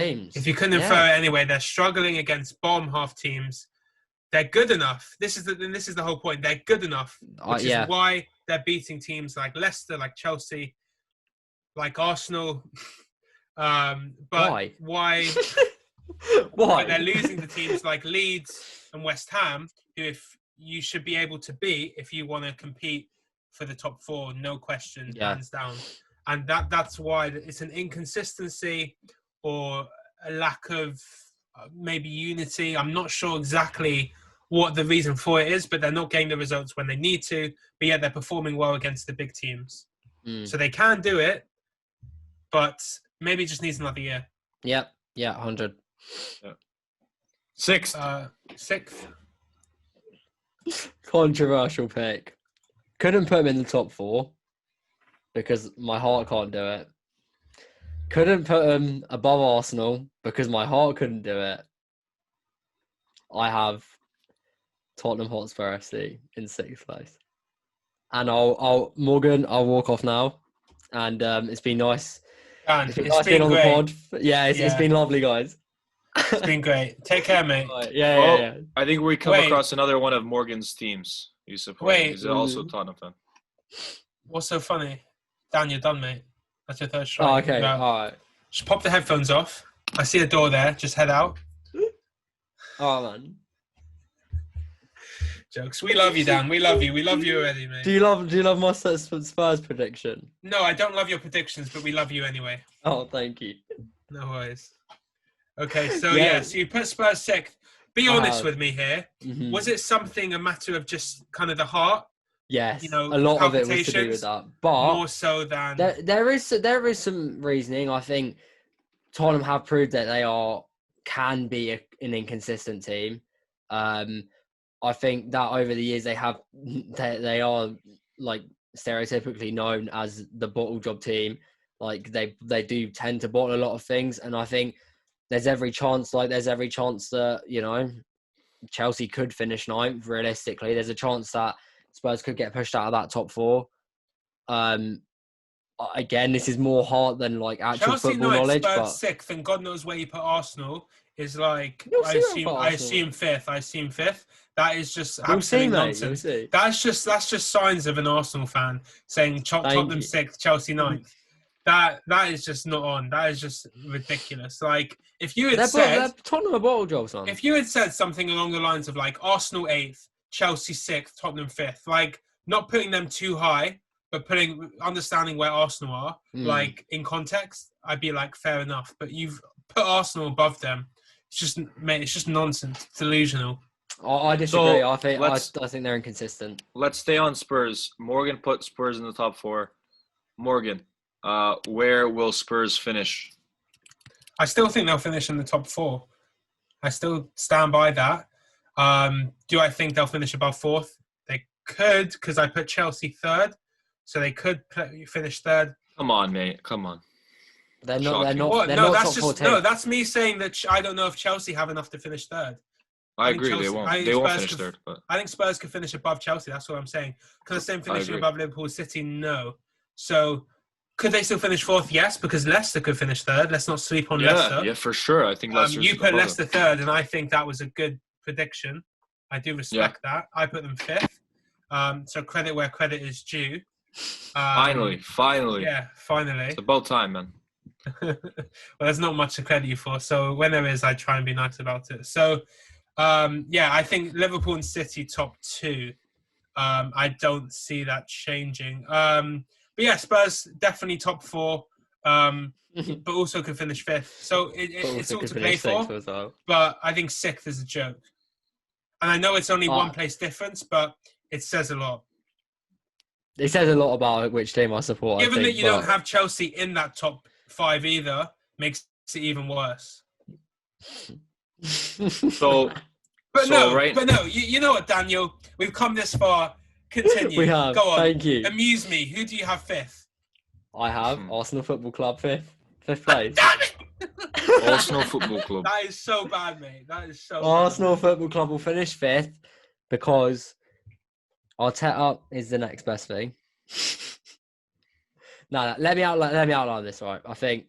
anyway, they're struggling against bottom half teams. They're good enough. This is the whole point. They're good enough, which is why they're beating teams like Leicester, like Chelsea, like Arsenal. But why? Why they're losing to teams like Leeds and West Ham, who if you should be able to beat if you want to compete for the top 4, no question, hands down. And that's why it's an inconsistency or a lack of maybe unity. I'm not sure exactly what the reason for it is, but they're not getting the results when they need to. But yet they're performing well against the big teams. So they can do it, but maybe it just needs another year. Yeah, 100. Yeah. 6th. 6th. Controversial pick. Couldn't put him in the top 4 because my heart can't do it. Couldn't put him above Arsenal because my heart couldn't do it. I have Tottenham Hotspur FC in 6th place. And I'll Morgan, I'll walk off now. And it's been nice. It's been nice being on the pod. It's been lovely, guys. It's been great. Take care, mate. Yeah. I think we come across another one of Morgan's teams. He's also a Tottenham fan. What's so funny? Dan, you're done, mate. That's your third strike. Oh, okay. All right. Just pop the headphones off. I see a door there. Just head out. Oh, man. Jokes. We love you, Dan. We love you. We love you already, mate. Do you love my Spurs prediction? No, I don't love your predictions, but we love you anyway. Oh, thank you. No worries. Okay, so so you put Spurs 6th. Be honest with me here. Mm-hmm. Was it a matter of just kind of the heart? Yes, a lot of it was to do with that, but more so than there is some reasoning. I think Tottenham have proved that they can be an inconsistent team. I think that over the years they are like stereotypically known as the bottle job team. Like they do tend to bottle a lot of things, and I think there's every chance that Chelsea could finish 9th. Realistically, there's a chance that Spurs could get pushed out of that top 4. Again, this is more heart than like actual Chelsea football knowledge. Spurs but 6th, and God knows where you put Arsenal is like. I assume 5th. That is just absolute nonsense. That's just signs of an Arsenal fan saying Tottenham 6th, Chelsea 9th. That is just not on. That is just ridiculous. Like if you had said Tottenham are bottle jobs on. If you had said something along the lines of like Arsenal 8th, Chelsea 6th, Tottenham 5th, like not putting them too high, but understanding where Arsenal are, like in context, I'd be like fair enough. But you've put Arsenal above them. It's just nonsense. It's delusional. I disagree. So I think they're inconsistent. Let's stay on Spurs. Morgan put Spurs in the top 4. Morgan, where will Spurs finish? I still think they'll finish in the top 4. I still stand by that. Do I think they'll finish above 4th? They could, because I put Chelsea 3rd. so they could finish third. Come on, mate. Come on. They're not. They're Shocking. not. What? They're No, not that's top just 14. no. That's me saying that I don't know if Chelsea have enough to finish third. I think agree. Chelsea- They I won't. think They won't Spurs finish could- third. But I think Spurs could finish above Chelsea. That's what I'm saying. Because the same finishing agree. above Liverpool City, no. So could they still finish fourth? Yes, because Leicester could finish third. Let's not sleep on Leicester. yeah, for sure. I think Leicester's You put above Leicester third, and I think that was a good prediction. I do respect that. I put them fifth. So credit where credit is due. Finally. Yeah, finally. It's about time, man. Well, there's not much to credit you for. So when there is, I try and be nice about it. So, I think Liverpool and City top two. I don't see that changing. But yeah, Spurs definitely top four, but also could finish fifth. So it's all to play for. Well. But I think sixth is a joke. And I know it's only one place difference, but it says a lot. It says a lot about which team I support. Given I think, that you don't have Chelsea in that top five either, makes it even worse. So, But no, you know what, Daniel? We've come this far. Continue. We have. Go on. Thank you. Amuse me. Who do you have fifth? I have Arsenal Football Club fifth place. Damn it! Arsenal Football Club. That is so bad, mate. That is so Arsenal Football Club will finish fifth because Arteta is the next best thing. No, let me outline this, right? I think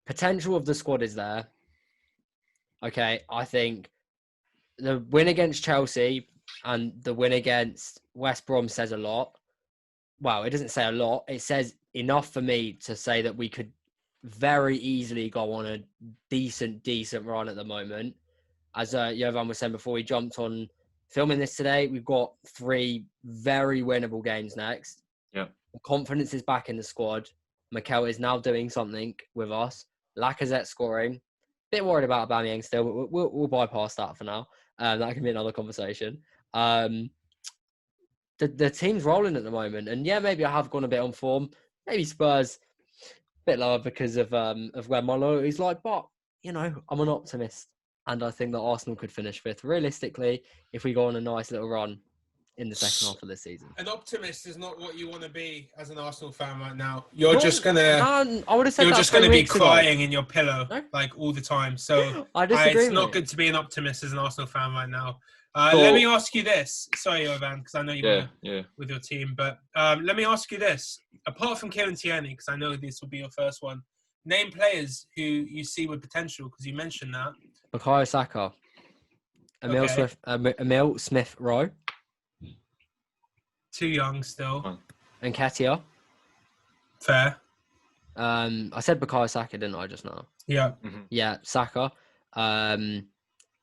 potential of the squad is there. Okay, I think the win against Chelsea and the win against West Brom says a lot. Well, it doesn't say a lot. It says enough for me to say that we could very easily go on a decent run at the moment. As Jovan was saying before we jumped on filming this today, we've got 3 very winnable games next. Yeah. Confidence is back in the squad. Mikel is now doing something with us. Lacazette scoring. Bit worried about Aubameyang still, but we'll bypass that for now. That can be another conversation. The team's rolling at the moment, and yeah, maybe I have gone a bit on form. Maybe Spurs a bit lower because of where my loyalty's like, but you know, I'm an optimist, and I think that Arsenal could finish fifth. Realistically, if we go on a nice little run in the second half of this season. An optimist is not what you want to be as an Arsenal fan right now. You're just gonna. I would have said You're that just gonna be 3 weeks ago. crying in your pillow No? like all the time. So I disagree. it's not mate. good to be an optimist as an Arsenal fan right now. So- Let me ask you this. Sorry, Jovan, because I know you're Yeah. with your team, but let me ask you this. Apart from Kieran Tierney, because I know this will be your first one, name players who you see with potential, because you mentioned that. Bukayo Saka, Emil Smith Rowe, Too young still. and Ketia. Fair. I said Bukayo Saka, didn't I, just now? Yeah. Yeah, Saka.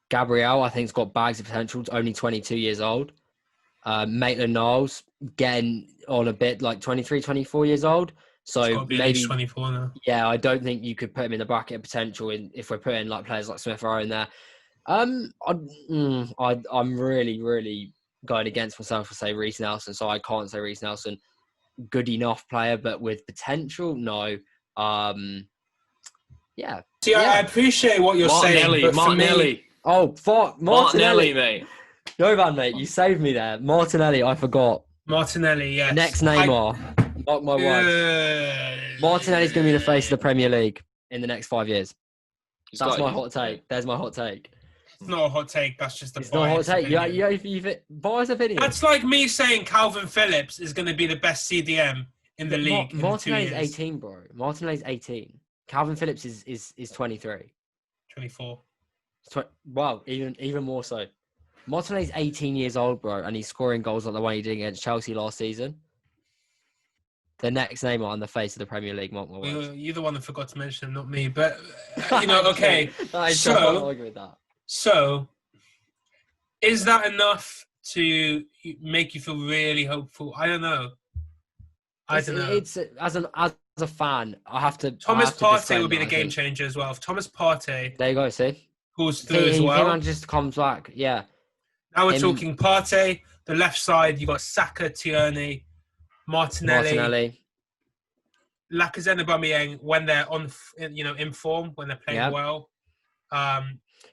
Gabriel, I think, has got bags of potential. It's only 22 years old. Maitland-Niles, getting on a bit, like 23, 24 years old. So He's got to be at maybe, least 24 now. yeah, I don't think you could put him in the bracket of potential if we're putting like players like Smith Rowe in there. I'm really, really going against myself to say Reece Nelson, so I can't say Reece Nelson. Good enough player, but with potential, no. Yeah. See, I appreciate what you're saying. But for me, Martinelli. Oh, fuck. Martinelli, mate. Jovan, mate, you saved me there. Martinelli, I forgot. Martinelli, yes. Next Neymar. Mark my words. Martinelli's going to be the face of the Premier League in the next 5 years. That's my hot take. There's my hot take. It's not a hot take. That's just a It's not a hot biased take. opinion. You've biased opinion. That's like me saying Calvin Phillips is going to be the best CDM in the league. in 2 Martinelli's years. 18, bro. Martinelli's 18. Calvin Phillips is 23. 24. Wow, even more so. Martinelli's 18 years old, bro, and he's scoring goals like the one he did against Chelsea last season. The next name on the face of the Premier League, mark my words. You're the one that forgot to mention him, not me. But, okay. I can't argue with that. So, is that enough to make you feel really hopeful? I don't know. I don't know. It's as a fan, I have to. Thomas Partey disclaim will be that, the I game think. changer as well. If Thomas Partey There you go. See, pulls through as he well. just comes back. Yeah. Now we're talking Partey. The left side, you got Saka, Tierney, Martinelli. Lacazette and Aubameyang when they're in form, when they're playing well.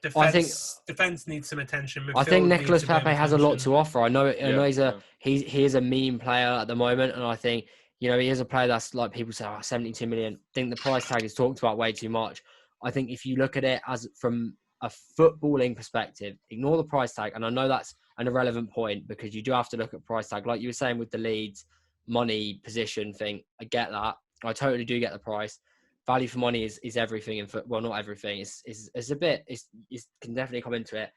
defense needs some attention. I think Midfield Nicolas needs a bit of Pepe has a lot attention. to offer. I know Yeah. he is a meme player at the moment, and I think he is a player that's like people say 72 million. I think the price tag is talked about way too much. I think if you look at it as from a footballing perspective, ignore the price tag, and I know that's an irrelevant point because you do have to look at price tag, like you were saying with the Leeds money position thing. I get that. I totally do get the price. Value for money is everything in foot. Well, not everything. It's a bit. It can definitely come into it.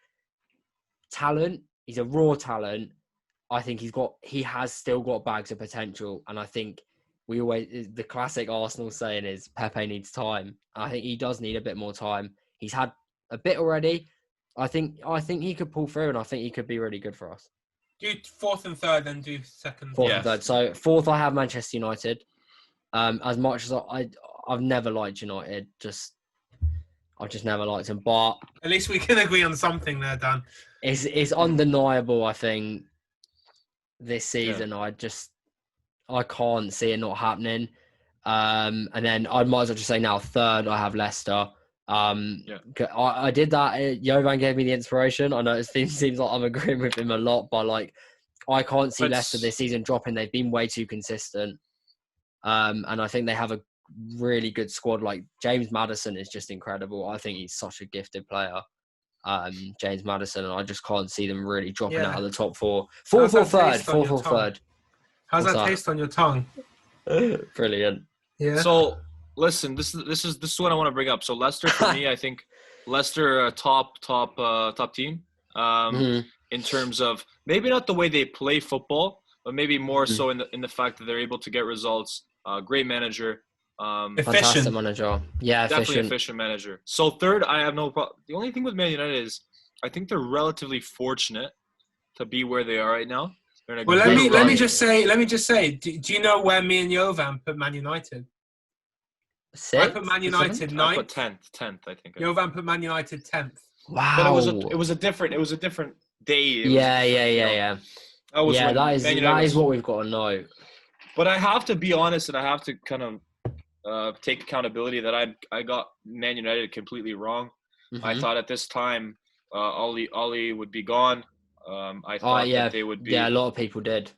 Talent. He's a raw talent. I think he has still got bags of potential, and I think the classic Arsenal saying is Pepe needs time. I think he does need a bit more time. He's had a bit already. I think he could pull through, and I think he could be really good for us. Do fourth and third, then do second. Fourth and third. So fourth, I have Manchester United. As much as I've never liked United, I've just never liked them. But at least we can agree on something there, Dan. It's undeniable. I think this season, I can't see it not happening. And then I might as well just say now third, I have Leicester. I did that. Jovan gave me the inspiration. I know it seems like I'm agreeing with him a lot, but like I can't see Leicester this season dropping. They've been way too consistent. And I think they have a really good squad. Like James Maddison is just incredible. I think he's such a gifted player. James Maddison, and I just can't see them really dropping out of the top four. Fourth or third. How's that taste on your tongue? Brilliant. Yeah. So listen, this is what I want to bring up. So Leicester, for me, I think Leicester top team. In terms of maybe not the way they play football, but maybe more so in the fact that they're able to get results. Great manager. Fantastic manager. Yeah, definitely efficient manager. So third, I have no problem. The only thing with Man United is I think they're relatively fortunate to be where they are right now. Well, let me just say. Do you know where me and Jovan put Man United? Sixth? I put Man United 9th. I put 10th. I think. Jovan put Man United 10th. Wow. But it was a different day. Yeah. That is what we've got to know. But I have to be honest, and I have to kind of take accountability that I got Man United completely wrong. I thought at this time Ollie would be gone. I thought that they would be. Yeah, a lot of people did.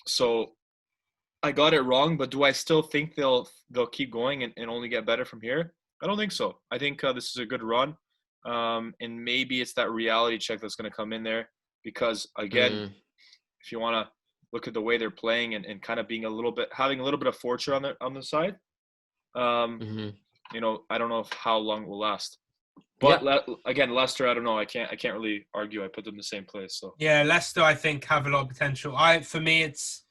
So I got it wrong, but do I still think they'll keep going and only get better from here? I don't think so. I think this is a good run, and maybe it's that reality check that's going to come in there because again, if you want to look at the way they're playing and kind of being having a little bit of fortune on the side, I don't know how long it will last. But again, Leicester, I don't know. I can't really argue. I put them in the same place. So yeah, Leicester, I think have a lot of potential. For me, it's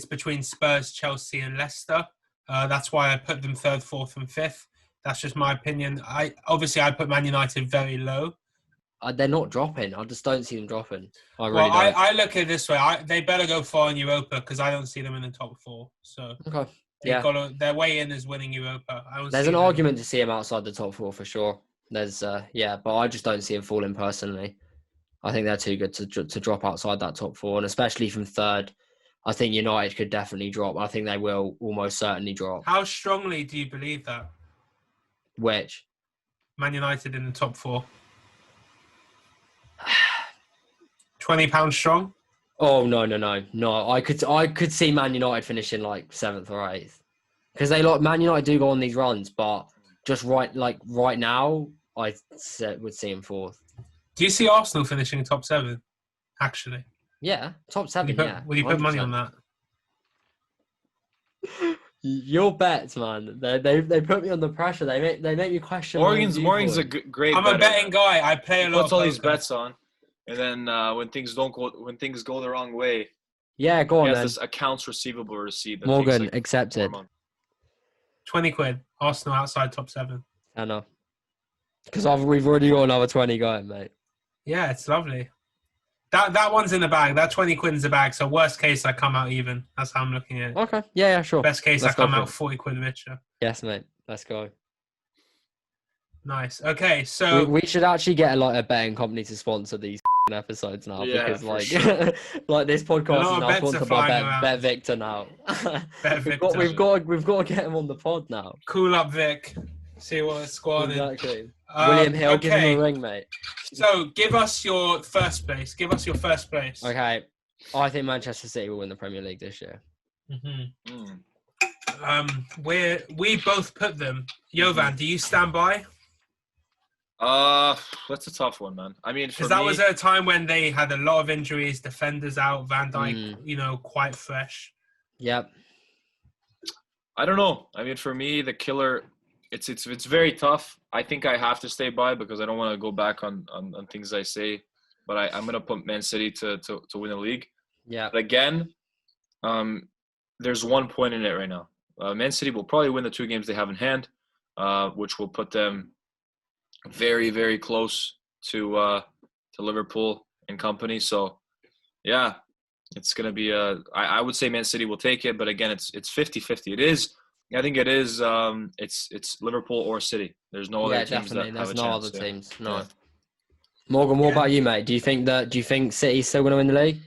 between Spurs, Chelsea, and Leicester. That's why I put them third, fourth, and fifth. That's just my opinion. I put Man United very low. They're not dropping. I just don't see them dropping. I look at it this way. They better go far in Europa because I don't see them in the top four. So okay. Their way in is winning Europa. There's an argument to see them outside the top four for sure. There's but I just don't see them falling personally. I think they're too good to drop outside that top four, and especially from third. I think United could definitely drop. I think they will almost certainly drop. How strongly do you believe that? Which? Man United in the top four. £20 strong? Oh no! I could see Man United finishing like 7th or 8th because Man United do go on these runs, but just right now I would see them 4th. Do you see Arsenal finishing top 7? Actually, yeah, top 7. Will you put 100%. Money on that? Your bets, man. They put me under pressure. They make me question. Morgan's a great. I'm a betting guy. I play a lot. Puts all these bets on. And then when things go the wrong way, go on. He has then. this accounts receivable receipt. Morgan accepted. £20. Arsenal outside top 7. I know. Because we've already got another 20 going, mate. Yeah, it's lovely. That one's in the bag. That 20 quid is the bag. So worst case, I come out even. That's how I'm looking at it. Okay. Yeah, sure. Best case, I come out 40 quid richer. Yes, mate. Let's go. Nice. Okay, so we should actually get a betting company to sponsor these episodes now because sure. like this podcast is now sponsored by Bet Victor now. Bet Victor. We've got to get him on the pod now. Cool up, Vic. See what's going on. Exactly. William Hill, give him a ring, mate. So, give us your first place. Okay. I think Manchester City will win the Premier League this year. We both put them. Jovan, do you stand by? That's a tough one, man. I mean, because that was a time when they had a lot of injuries, defenders out, Van Dijk, quite fresh. Yep. I don't know. I mean, for me, the killer, it's very tough. I think I have to stay by because I don't want to go back on things I say. But I'm gonna put Man City to win the league. Yeah. But again, there's 1 point in it right now. Man City will probably win the 2 games they have in hand, which will put them very, very close to Liverpool and company. So, yeah, it's going to be I would say Man City will take it, but again, it's 50-50. It is. I think it is. It's Liverpool or City. There's no other teams that have a chance. There's no other teams. No. Yeah. Morgan, what about you, mate? Do you think City's still going to win the league?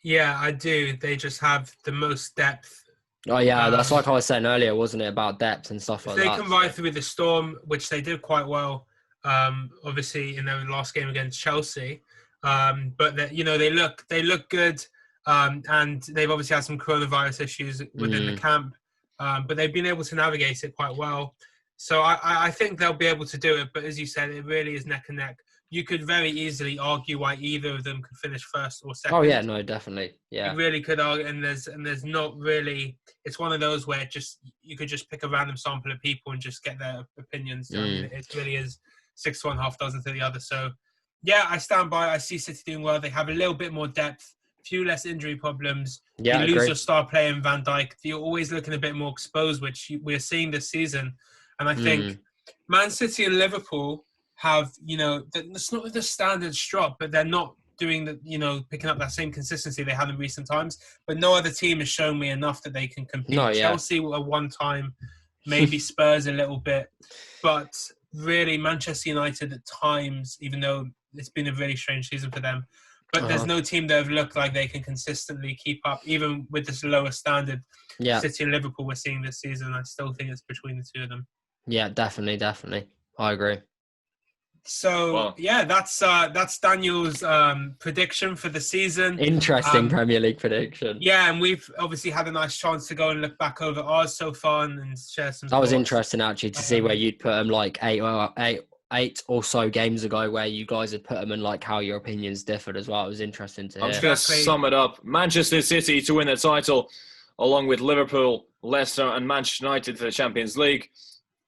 Yeah, I do. They just have the most depth. Oh, yeah, that's like I was saying earlier, wasn't it, about depth and stuff like that? They can ride through the storm, which they did quite well, obviously, in their last game against Chelsea. But, they look good, and they've obviously had some coronavirus issues within the camp, but they've been able to navigate it quite well. So I think they'll be able to do it, but as you said, it really is neck and neck. You could very easily argue why either of them could finish first or second. Oh yeah, no, definitely, yeah. You really could argue, and there's not really. It's one of those where you could just pick a random sample of people and just get their opinions. I mean, it really is 6 to 1, half dozen to the other. So, yeah, I stand by. I see City doing well. They have a little bit more depth, few less injury problems. Yeah, you lose your star player in Van Dijk. You're always looking a bit more exposed, which we're seeing this season. And I think Man City and Liverpool have, it's not the standards drop, but they're not doing picking up that same consistency they had in recent times. But no other team has shown me enough that they can compete. No, yeah. Chelsea at one time, maybe Spurs a little bit, but really Manchester United at times, even though it's been a really strange season for them. But there's no team that have looked like they can consistently keep up, even with this lower standard. Yeah. City and Liverpool we're seeing this season. I still think it's between the two of them. Yeah, definitely. I agree. So, yeah, that's Daniel's prediction for the season. Interesting Premier League prediction. Yeah, and we've obviously had a nice chance to go and look back over ours so far and share some That was thoughts. interesting, actually, to see where you'd put them like eight or so games ago, where you guys had put them and like how your opinions differed as well. It was interesting to hear. I'm just going to sum it up. Manchester City to win the title, along with Liverpool, Leicester and Manchester United for the Champions League.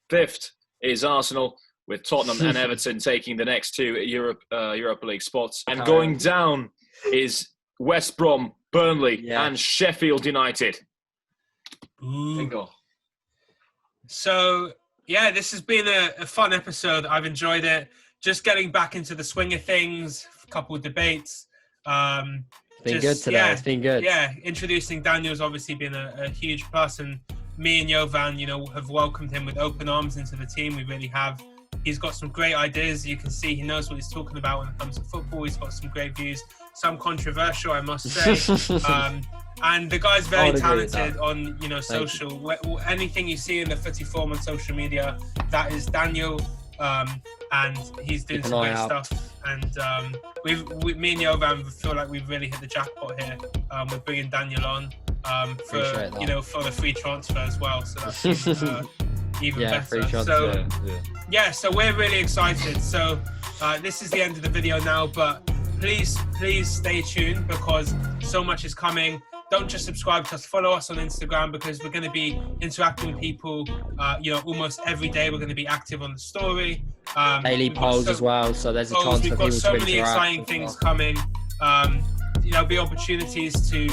5th is Arsenal, with Tottenham and Everton taking the next 2 Europa League spots. And going down is West Brom, Burnley and Sheffield United. Bingo. So, yeah, this has been a fun episode. I've enjoyed it. Just getting back into the swing of things, a couple of debates. It's been good today. Yeah, it's been good. Yeah, introducing Daniel's obviously been a huge plus, and me and Jovan, have welcomed him with open arms into the team. We really have. He's got some great ideas. You can see he knows what he's talking about when it comes to football. He's got some great views, some controversial, I must say. And the guy's very talented on, social. Anything you see in the Footy Forum on social media, that is Daniel. And he's doing some great stuff. And me and Jovan feel like we've really hit the jackpot here. We're bringing Daniel on for the free transfer as well. So that's even better. Free transfer. So we're really excited. So this is the end of the video now, but please stay tuned because so much is coming. Don't just subscribe to us, follow us on Instagram because we're going to be interacting with people, almost every day. We're going to be active on the story. Daily polls as well, so there's a chance for people to interact. We've got so many exciting things coming. There'll be opportunities to,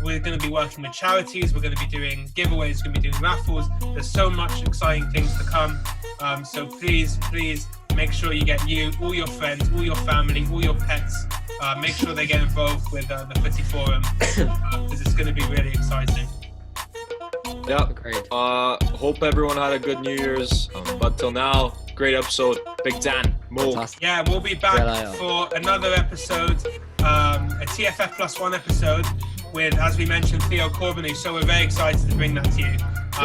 we're going to be working with charities. We're going to be doing giveaways. We're going to be doing raffles. There's so much exciting things to come. So please make sure you get all your friends, all your family, all your pets. Make sure they get involved with the Footy Forum because it's going to be really exciting. Yeah, great. Hope everyone had a good New Year's. But till now, great episode. Big Dan, Mo. Yeah, we'll be back for another episode, a TFF +1 episode with, as we mentioned, Theo Corbiny. So we're very excited to bring that to you.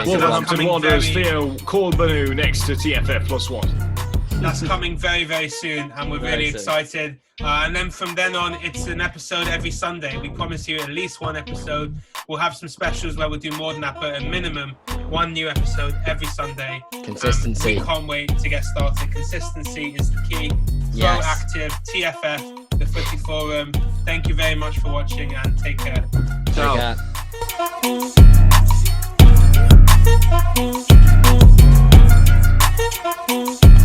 Wolverhampton Wanderers, Theo Colbanu next to TFF +1. That's coming very, very soon, and we're really excited. And then from then on, it's an episode every Sunday. We promise you at least one episode. We'll have some specials where we'll do more than that, but at minimum, one new episode every Sunday. Consistency. We can't wait to get started. Consistency is the key. Proactive, TFF, the Footy Forum. Thank you very much for watching, and take care. Ciao. Take care.